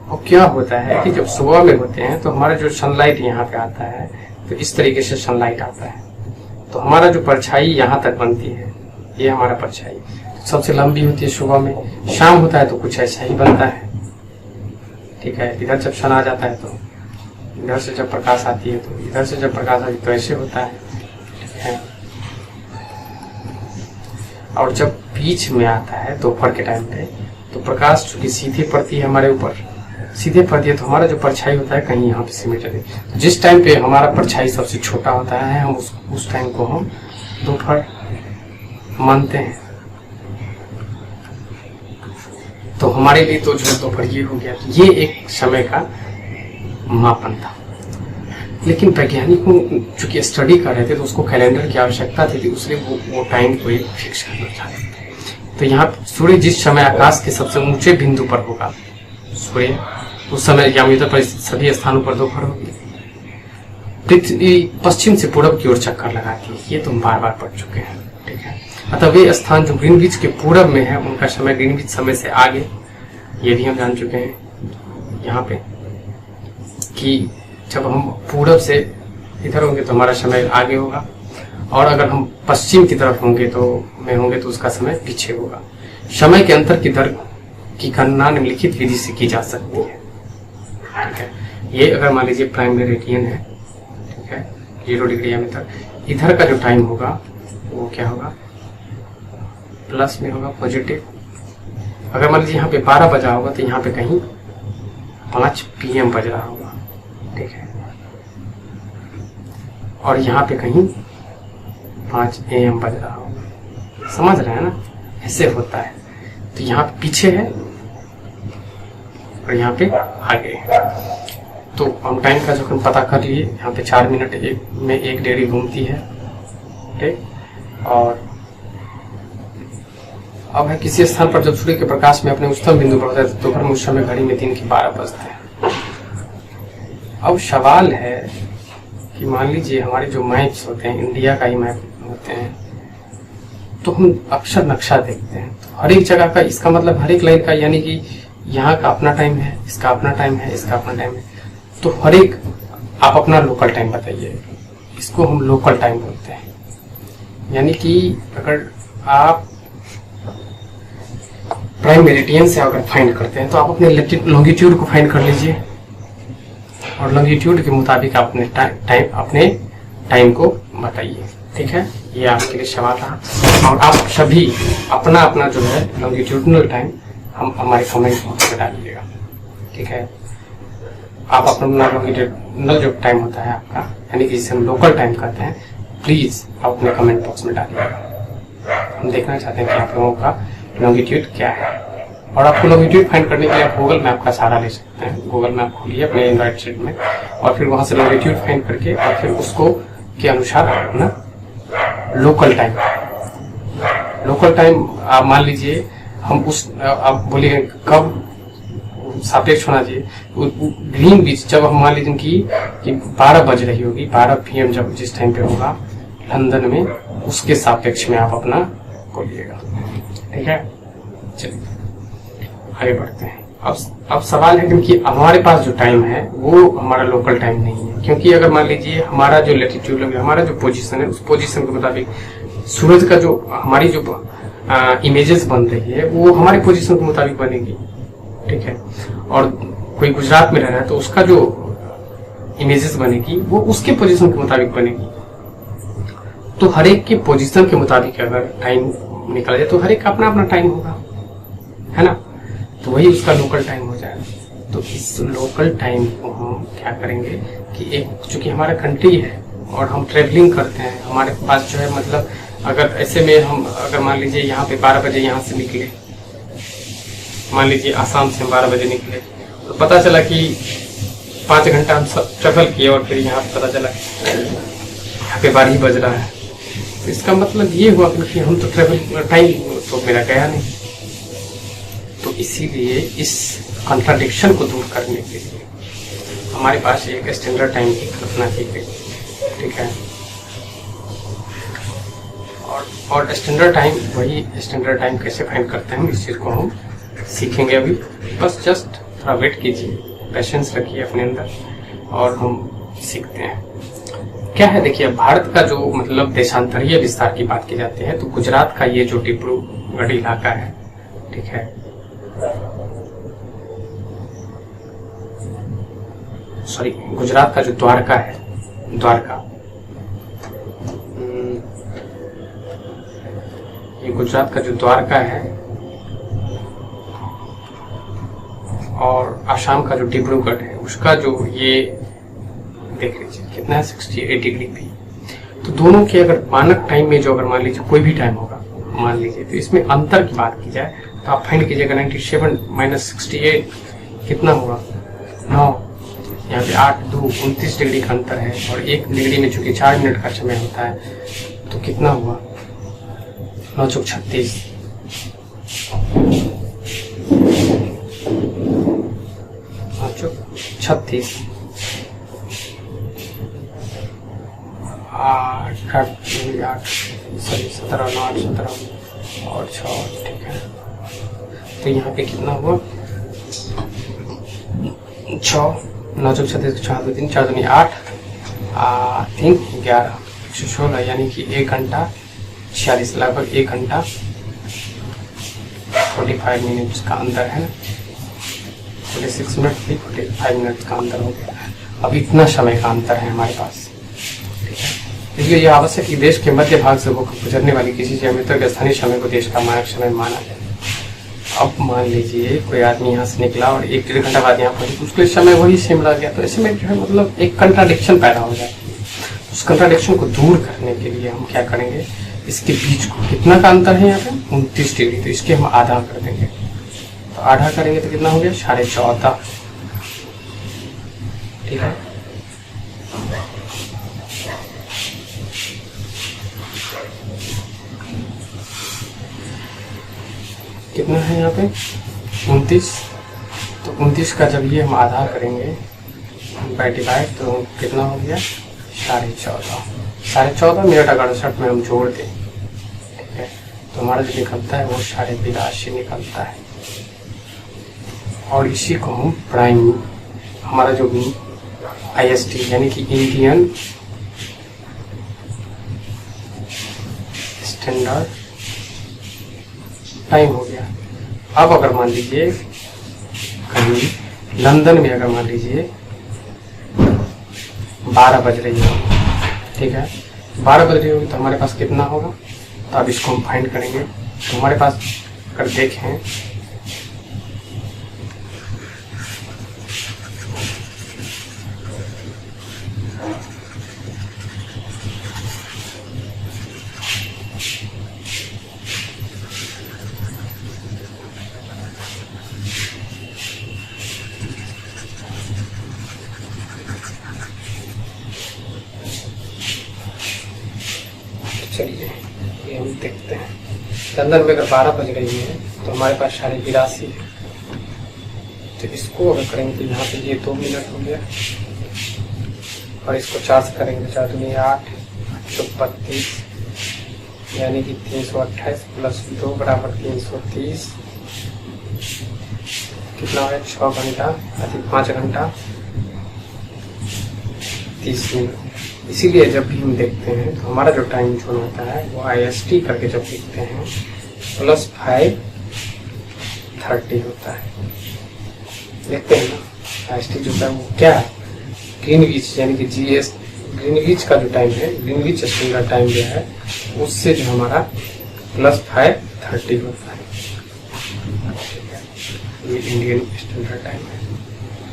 और क्या होता है कि जब सुबह में होते हैं तो हमारा जो सनलाइट यहाँ पे आता है तो इस तरीके से सनलाइट आता है, तो हमारा जो परछाई यहाँ तक बनती है, ये हमारा परछाई तो सबसे लंबी होती है सुबह में। शाम होता है तो कुछ ऐसा ही बनता है, ठीक है। इधर जब सन आ जाता है तो इधर से जब प्रकाश आती है तो इधर से जब प्रकाश आती है तो ऐसे होता है, ठीक है। और जब बीच में आता है दोपहर के टाइम पे तो प्रकाश चूंकि सीधे पड़ती है हमारे ऊपर, सीधे पड़ती है तो हमारा जो परछाई होता है कहीं यहाँ पे सिमेटेड है। तो जिस टाइम पे हमारा परछाई सबसे छोटा होता है हम उस टाइम को हम दोपहर मानते हैं। तो हमारे लिए तो जो दोपहर ये हो गया, तो ये एक समय का मापन था। लेकिन वैज्ञानिकों चूंकि स्टडी कर रहे थे तो उसको कैलेंडर की आवश्यकता थी, इसलिए वो टाइम को एक फिक्स करना चाहते थे। तो यहाँ सूर्य जिस समय आकाश के सबसे ऊंचे बिंदु पर होगा, सूर्य उस समय याम्योत्तर पर सभी स्थानों पर दोपहर होगी। पृथ्वी पश्चिम से पूरब की ओर चक्कर लगाती है, ये तो हम बार बार पढ़ चुके हैं, ठीक है। अतः वे स्थान जो ग्रीनविच के पूरब में है उनका समय ग्रीनविच समय से आगे, ये भी हम जान चुके हैं यहाँ पे कि जब हम पूरब से इधर होंगे तो हमारा समय आगे होगा, और अगर हम पश्चिम की तरफ होंगे तो उसका समय पीछे होगा। समय के अंतर की दर की गणना निम्नलिखित विधि से की जा सकती है, ठीक है। ये अगर मान लीजिए प्राइम मेरिडियन है, ठीक है, 0 डिग्री याम्योत्तर, इधर का जो टाइम होगा वो क्या होगा, प्लस में होगा, पॉजिटिव। अगर मान लीजिए यहाँ पे 12 बजा होगा तो यहाँ पे कहीं 5 PM बज रहा होगा, ठीक है, और यहाँ पे कहीं 5 AM बज रहा होगा। समझ रहे हैं ना, ऐसे होता है। तो यहाँ पे पीछे है और यहाँ पे आगे है। तो हम टाइम का जो पता कर लिए, यहाँ पे 4 मिनट में 1 डिग्री घूमती है, ठीक। और अब है किसी स्थान पर जब सूर्य के प्रकाश में अपने उच्चतम बिंदु पर होता है तो दोपहर में उस समय घड़ी में 3 की 12 बजते हैं। अब सवाल है कि मान लीजिए हमारे जो मैप्स होते हैं, इंडिया का ही मैप होते हैं, तो हम अक्सर नक्शा देखते हैं तो हर एक जगह का, इसका मतलब हर एक लाइन का, यानी कि यहाँ का अपना टाइम है, इसका अपना टाइम है, इसका अपना टाइम है, तो हर एक आप अपना लोकल टाइम बताइए। इसको हम लोकल टाइम बोलते हैं। यानी कि अगर आप प्राइम मेरिडियन से अगर फाइंड करते हैं तो आप अपने लॉन्गिट्यूड को फाइंड कर लीजिए और लॉन्गिट्यूड के मुताबिक आप अपने टाइम को बताइए, ठीक है। ये आपके लिए सवाल रहा, और आप सभी अपना अपना जो है लॉन्गिट्यूडनल टाइम हम हमारे कमेंट बॉक्स में डालिएगा, ठीक है। आप अपना लॉन्गिट्यूडनल जो टाइम होता है आपका, यानी कि जिसे हम लोकल टाइम कहते हैं, प्लीज आप अपने कमेंट बॉक्स में डालिएगा। हम देखना चाहते हैं कि आप लोगों का लॉन्गिट्यूड क्या है। और आपको लॉन्गिट्यूड फाइंड करने के लिए आप गूगल मैप का सहारा ले सकते हैं। गूगल मैप खोलिए अपने एंड्रॉइड सेट में और फिर वहां से लॉन्गिट्यूड फाइंड करके और फिर उसको के अनुसार अपना लोकल टाइम आप मान लीजिए, हम उस आप बोलिए कब सापेक्ष होना चाहिए। ग्रीन बीच जब हम मान लीजिए कि 12 बज रही होगी, 12 PM जब जिस टाइम पे होगा लंदन में, उसके सापेक्ष में आप अपना खोलिएगा। ठीक है, चलिए आगे बढ़ते हैं। अब सवाल है कि हमारे पास जो टाइम है वो हमारा लोकल टाइम नहीं है, क्योंकि अगर मान लीजिए हमारा जो लैटिट्यूड, हमारा जो पोजीशन है, उस पोजीशन के मुताबिक सूरज का जो हमारी जो इमेजेस बन रही है वो हमारी पोजीशन के मुताबिक बनेगी। ठीक है, और कोई गुजरात में रह रहा है तो उसका जो इमेजेस बनेगी वो उसके पोजीशन के मुताबिक बनेगी। तो हर एक के पोजीशन के मुताबिक अगर टाइम निकला जाए तो हर एक का अपना अपना टाइम होगा, है ना, तो वही उसका लोकल टाइम हो जाएगा। तो इस लोकल टाइम को हम क्या करेंगे कि एक चूंकि हमारा कंट्री है और हम ट्रेवलिंग करते हैं, हमारे पास जो है मतलब अगर ऐसे में हम अगर मान लीजिए यहाँ पे 12 बजे यहाँ से निकले, मान लीजिए आसाम से हम 12 बजे निकले, तो पता चला कि 5 घंटा हम सब ट्रेवल किए और फिर यहाँ पे पता चला यहाँ पे 12 ही बज रहा है। तो इसका मतलब ये हुआ कि हम तो ट्रेवल टाइम तो मेरा गया नहीं। तो इसीलिए इस कॉन्ट्राडिक्शन को दूर करने के लिए हमारे पास एक स्टैंडर्ड टाइम की कल्पना की गई। ठीक है, और स्टैंडर्ड टाइम, वही स्टैंडर्ड टाइम कैसे फाइंड करते हैं इस चीज़ को हम सीखेंगे अभी। बस जस्ट थोड़ा वेट कीजिए, पेशेंस रखिए अपने अंदर और हम सीखते हैं। क्या है देखिए, भारत का जो मतलब देशांतरीय विस्तार की बात की जाती है तो गुजरात का ये जो डिब्रूगढ़ इलाका है, ठीक है, सॉरी गुजरात का जो द्वारका है, द्वारका, ये गुजरात का जो द्वारका है और आसाम का जो डिब्रूगढ़ है उसका जो ये देख लीजिए कितना है 68 डिग्री भी। तो दोनों के अगर मानक टाइम में जो अगर मान लीजिए कोई भी टाइम होगा मान लीजिए, तो इसमें अंतर की बात की जाए तो आप फाइंड कीजिएगा 97 माइनस 68 कितना हुआ 9, यहाँ पे 8 2 29 डिग्री का अंतर है और 1 डिग्री में चूंकि 4 मिनट का समय होता है तो कितना हुआ 9 चौक 36, 9 चौक 36, 8 सॉरी 17 9 8 17 और 6, ठीक है। तो यहाँ पे कितना हुआ 6 9 चौक 36 4 2 3 4 2 8 3 11 116, यानी कि 1 घंटा 46, लगभग 1 घंटा 45 मिनट्स का अंतर है ना, 46 मिनट भी 45 मिनट का अंतर हो गया है। अब इतना समय का अंतर है हमारे पास, ठीक है। इसलिए यह आवश्यक कि देश के मध्य भाग से होकर गुजरने वाली किसी ज्यामिति के स्थानीय समय को देश का मानक समय माना जाए। अब मान लीजिए कोई आदमी यहाँ से निकला और 1-1.5 घंटा बाद यहाँ पहुंचे, उसके समय वही सेम लग गया, तो ऐसे में जो है मतलब एक कंट्राडिक्शन पैदा हो जाती है। उस कंट्राडिक्शन को दूर करने के लिए हम क्या करेंगे, इसके बीच को कितना का अंतर है यहाँ पे 29 डिग्री, तो इसके हम आधा कर देंगे। तो आधा करेंगे तो कितना हो गया 14.5, ठीक है। कितना है यहाँ पे 29, तो 29 का जब ये हम आधा करेंगे बाय डिवाइड तो कितना हो गया 14.5 मिनट अगर 68 में हम जोड़ दें, ठीक है, तो हमारा जो निकलता है वो 82.5 निकलता है। और इसी को हम प्राइम, हमारा जो भी IST यानी कि इंडियन स्टैंडर्ड टाइम हो गया। अब अगर मान लीजिए कहीं लंदन में अगर मान लीजिए 12 बज रही है, ठीक है, 12 बज रही होगी तो हमारे पास कितना होगा, तो अब इसको हम फाइंड करेंगे। तो हमारे पास अगर देखें चलिए ये हम देखते हैं। लंदन में अगर 12 बज रही है तो हमारे पास 82.5 है, तो इसको अगर करेंगे तो यहाँ पे ये 2 मिनट हो गया और इसको 4 से करेंगे तो 4 दूनी 8 8 32 यानी कि 328 प्लस 2 बराबर 330, कितना है 6 घंटा अधिक 5 घंटा 30 मिनट। इसीलिए जब भी हम देखते हैं तो हमारा जो टाइम जोन होता है वो IST करके जब देखते हैं +5:30 होता है। देखते हैं ना IST जो है वो क्या है, ग्रीनविच यानी कि GS ग्रीनविच का जो टाइम है, ग्रीनविच स्टैंडर्ड टाइम जो है उससे जो हमारा +5:30 होता है। ये इंडियन स्टैंडर्ड टाइम है।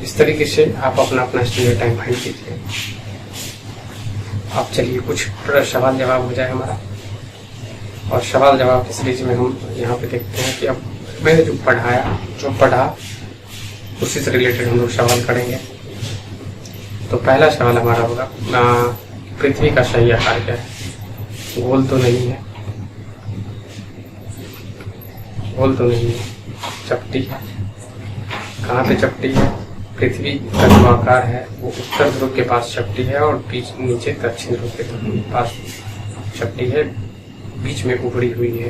इस तरीके से आप अपना अपना स्टैंडर्ड टाइम फाइंड कीजिए। अब चलिए कुछ सवाल जवाब हो जाए हमारा, और सवाल जवाब की सीरीज में हम यहाँ पे देखते हैं कि अब मैंने जो पढ़ा उसी से रिलेटेड हम लोग सवाल करेंगे। तो पहला सवाल हमारा होगा पृथ्वी का सही आकार क्या है? गोल तो नहीं है, गोल तो नहीं है, चपटी है। कहाँ पे चपटी है? पृथ्वी का जो आकार है वो उत्तर ध्रुव के पास चपटी है और बीच नीचे दक्षिण ध्रुव के पास चपटी है, बीच में उभरी हुई है।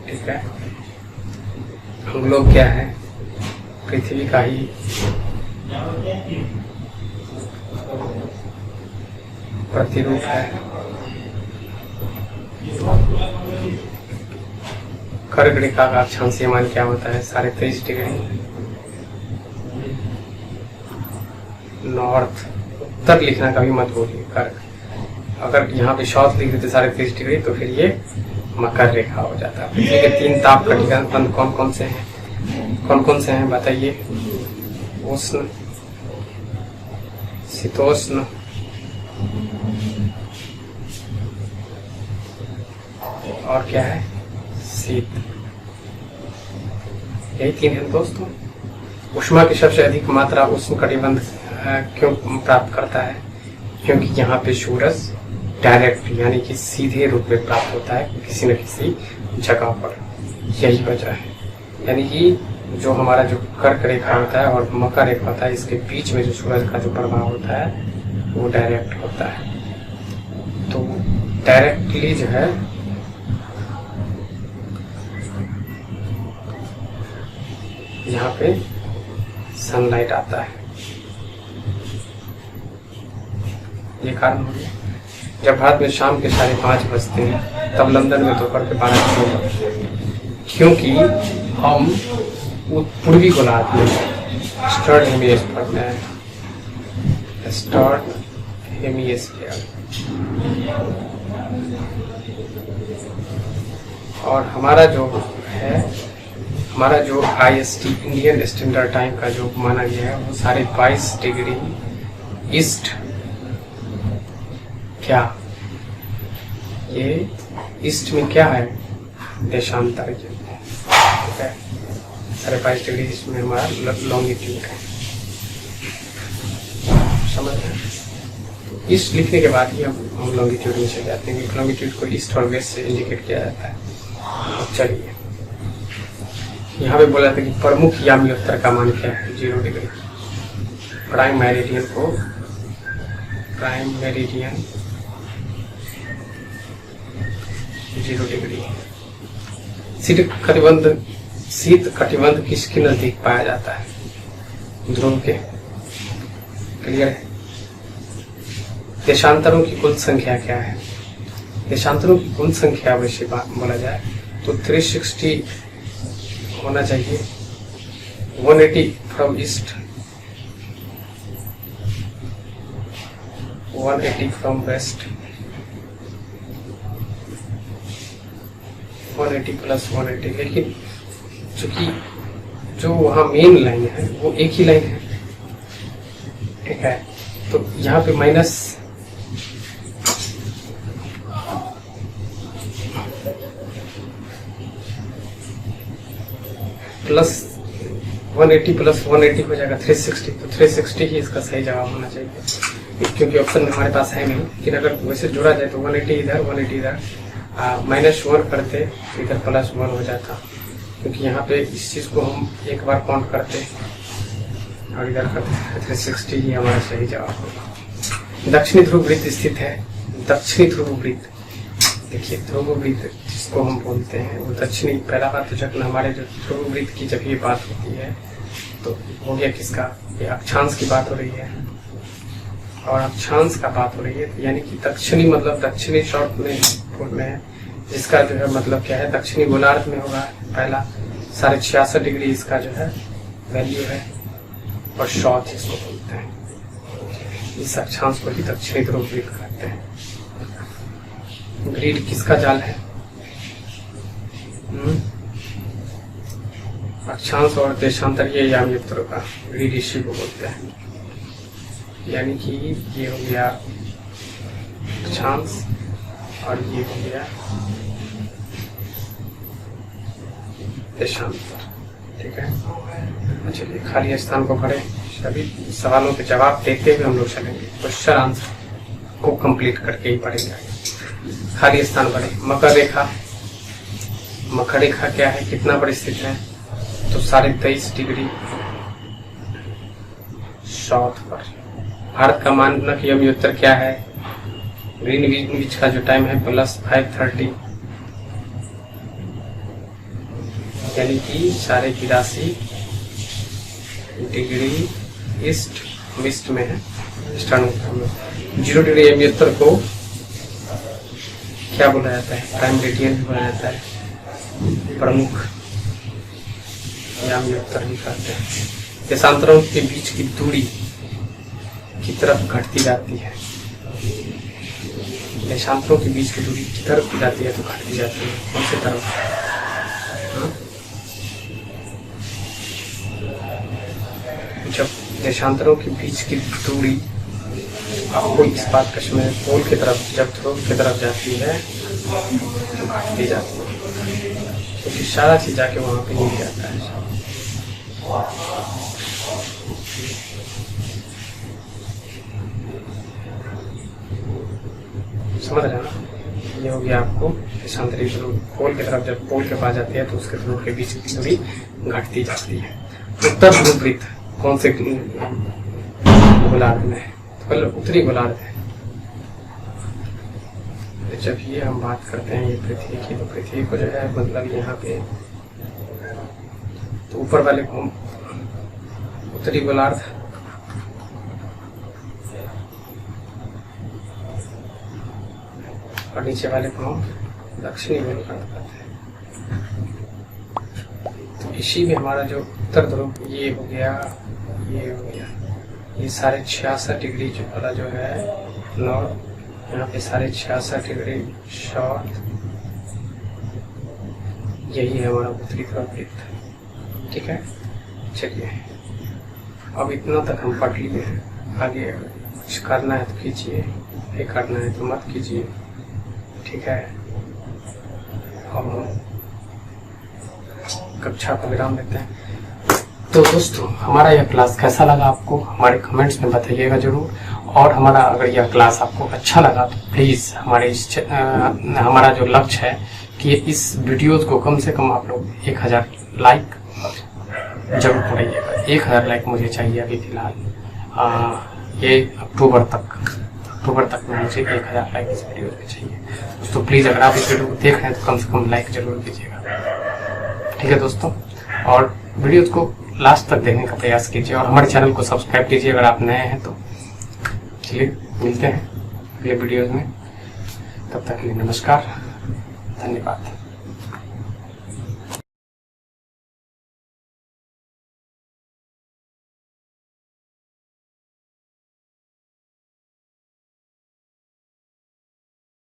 ठीक है, हम लोग क्या है पृथ्वी का ही प्रतिरूप है। कर्क रेखा का अक्षांशीय मान क्या होता है? 23.5 डिग्री। नॉर्थ उत्तर लिखना कभी मत भूलिए, कर्क। अगर यहाँ पे साउथ लिख देते 23.5 डिग्री तो फिर ये मकर रेखा हो जाता है। पृथ्वी के 3 ताप कटिबंध कौन कौन से हैं? कौन कौन से हैं बताइए? उष्ण, शीतोष्ण, और क्या है? शीत। यही 3 है दोस्तों। ऊष्मा की सबसे अधिक मात्रा उष्ण कटिबंध क्यों प्राप्त करता है? क्योंकि यहाँ पे सूरज डायरेक्ट यानी कि सीधे रूप में प्राप्त होता है किसी न किसी जगह पर, यही वजह है। यानी कि जो हमारा जो कर्क रेखा होता है और मकर रेखा होता है, इसके बीच में जो सूरज का जो प्रभाव होता है वो डायरेक्ट होता है। तो डायरेक्टली जो है यहाँ पे सनलाइट आता है, ये कारण हो गया। जब भारत में शाम के 5:30 बजते हैं तब लंदन में दोपहर के 12 बजते हैं, क्योंकि हम पूर्वी गोलार्ध में स्टर्ड हेमिस्फीयर में है, स्टर्ड हेमिस्फीयर। और हमारा जो है हमारा जो IST इंडियन स्टैंडर्ड टाइम का जो माना गया है वो 22.5 डिग्री ईस्ट। क्या ये ईस्ट में क्या है? देशांतर। ठीक है, 22.5 डिग्री ईस्ट में हमारा लॉन्गिट्यूड है। समझ रहे हैं? ईस्ट लिखने के बाद ही हम लॉन्गिट्यूड में चले जाते हैं, लॉन्गिट्यूड को ईस्ट और वेस्ट से इंडिकेट किया जाता है। चलिए यहाँ पे बोला था कि प्रमुख यामी उत्तर का मान क्या है? 0 डिग्री। Prime meridian 0 degree. शीत कटिबंध किसके नजदीक पाया जाता है? ध्रुव के। क्लियर है? देशांतरों की कुल संख्या क्या है? देशांतरों की कुल संख्या वैसे बोला जाए तो 360 होना चाहिए। 180 from east, 180 from west, 180 plus 180। लेकिन चूंकि जो वहाँ मेन लाइन है वो एक ही लाइन है, ठीक है, तो यहाँ पे माइनस प्लस 180 प्लस 180 हो जाएगा 360। तो 360 ही इसका सही जवाब होना चाहिए, क्योंकि ऑप्शन में हमारे पास है नहीं। लेकिन अगर वैसे जोड़ा जाए तो 180 इधर 180 इधर, -1 करते इधर +1 हो जाता, क्योंकि यहाँ पे इस चीज़ को हम एक बार काउंट करते और इधर करते 360 ही हमारा सही जवाब होगा। दक्षिणी ध्रुव वृत्त स्थित है। दक्षिणी ध्रुव वृत्त देखिए ध्रुववृत्त जिसको हम बोलते हैं वो दक्षिणी, पहला बात तो जब हमारे जो ध्रुववृत्त की जब ये बात होती है तो हो गया किसका, ये अक्षांश की बात हो रही है और अक्षांश का बात हो रही है, यानी कि दक्षिणी मतलब दक्षिणी शॉर्ट में बोल रहे हैं, जिसका जो है मतलब क्या है, दक्षिणी गोलार्ध में होगा पहला 66.5 डिग्री इसका जो है वैल्यू है, और शॉर्ट इसको बोलते हैं, इस अक्षांश को ही दक्षिणी ध्रुववृत्त कहते हैं। ग्रीड किसका जाल है, अक्षांश और देशांतरीय यामयुक्तों का, ग्रीड इसी को बोलते हैं, यानी कि ये हो गया अक्षांश और ये हो गया देशांतर। ठीक है, चलिए खाली स्थान को भरें, सभी सवालों के जवाब देते हुए हम लोग चलेंगे, क्वेश्चन आंसर को कंप्लीट करके ही पढ़ेंगे। खाली स्थान भरें। मकर रेखा, मकर रेखा क्या है, कितना पर स्थित है, तो 23.5 डिग्री साउथ पर। भारत का मानक यामयुत्तर क्या है, ग्रीनविच का जो टाइम है +5:30, यानी कि 83.5 डिग्री ईस्ट वेस्ट में है, ईस्टर्न में। 0 डिग्री यामयुत्तर को क्या बोला जाता है, प्राइम मेरिडियन भी बोला जाता है, प्रमुख यामयुत्तर भी कहते हैं। देशांतरों के बीच की दूरी की तरफ घटती जाती है, देशांतरों के बीच की दूरी की तरफ जाती है तो घटती जाती है, कौन सी तरफ, जब देशांतरों के बीच की दूरी आपको इस बात का समय पोल की तरफ, जब ध्रुव की तरफ जाती है तो घटती जाती है, क्योंकि सारा चीज जाके वहां पे मिल जाता है। समझ रहे ना, ये हो गया आपको देशांतरीय ध्रुव, पोल की तरफ जब पोल के पास जाती है तो उसके ध्रुव के बीच की दूरी घटती जाती है। उत्तर ध्रुववृत्त कौन से गोलार्ध में है, तो उत्तरी गोलार्ध है। जब ये हम बात करते हैं ये पृथ्वी की, तो पृथ्वी को जो है मतलब यहाँ पे तो ऊपर वाले को उत्तरी गोलार्ध, और नीचे वाले को हम दक्षिणी गोलार्ध कहते हैं। तो इसी में हमारा जो उत्तर ध्रुव ये हो गया, ये हो गया, ये 66.5 डिग्री जो वाला जो है नॉर्थ, यहाँ पे 66.5 डिग्री साउथ, यही है हमारा उत्तरी ध्रुववृत्त। ठीक है, चलिए अब इतना तक हम पढ़ लिए हैं, आगे कुछ करना है तो कीजिए, नहीं करना है तो मत कीजिए। ठीक है, अब हम कक्षा को विराम देते हैं। तो दोस्तों हमारा यह क्लास कैसा लगा आपको हमारे कमेंट्स में बताइएगा जरूर, और हमारा अगर यह क्लास आपको अच्छा लगा तो प्लीज़ हमारे हमारा जो लक्ष्य है कि इस वीडियोस को कम से कम आप लोग 1000 लाइक जरूर कराइएगा। 1000 लाइक मुझे चाहिए अभी फिलहाल, ये अक्टूबर तक में मुझे 1000 लाइक इस वीडियो में चाहिए दोस्तों। प्लीज़ अगर आप इस वीडियो को देख रहे हैं तो कम से कम लाइक जरूर कीजिएगा। ठीक है दोस्तों, और वीडियोस को लास्ट तक देखने का प्रयास कीजिए और हमारे चैनल को सब्सक्राइब कीजिए अगर आप नए हैं तो। चलिए मिलते हैं अगले वीडियोस में, तब तक के लिए नमस्कार, धन्यवाद।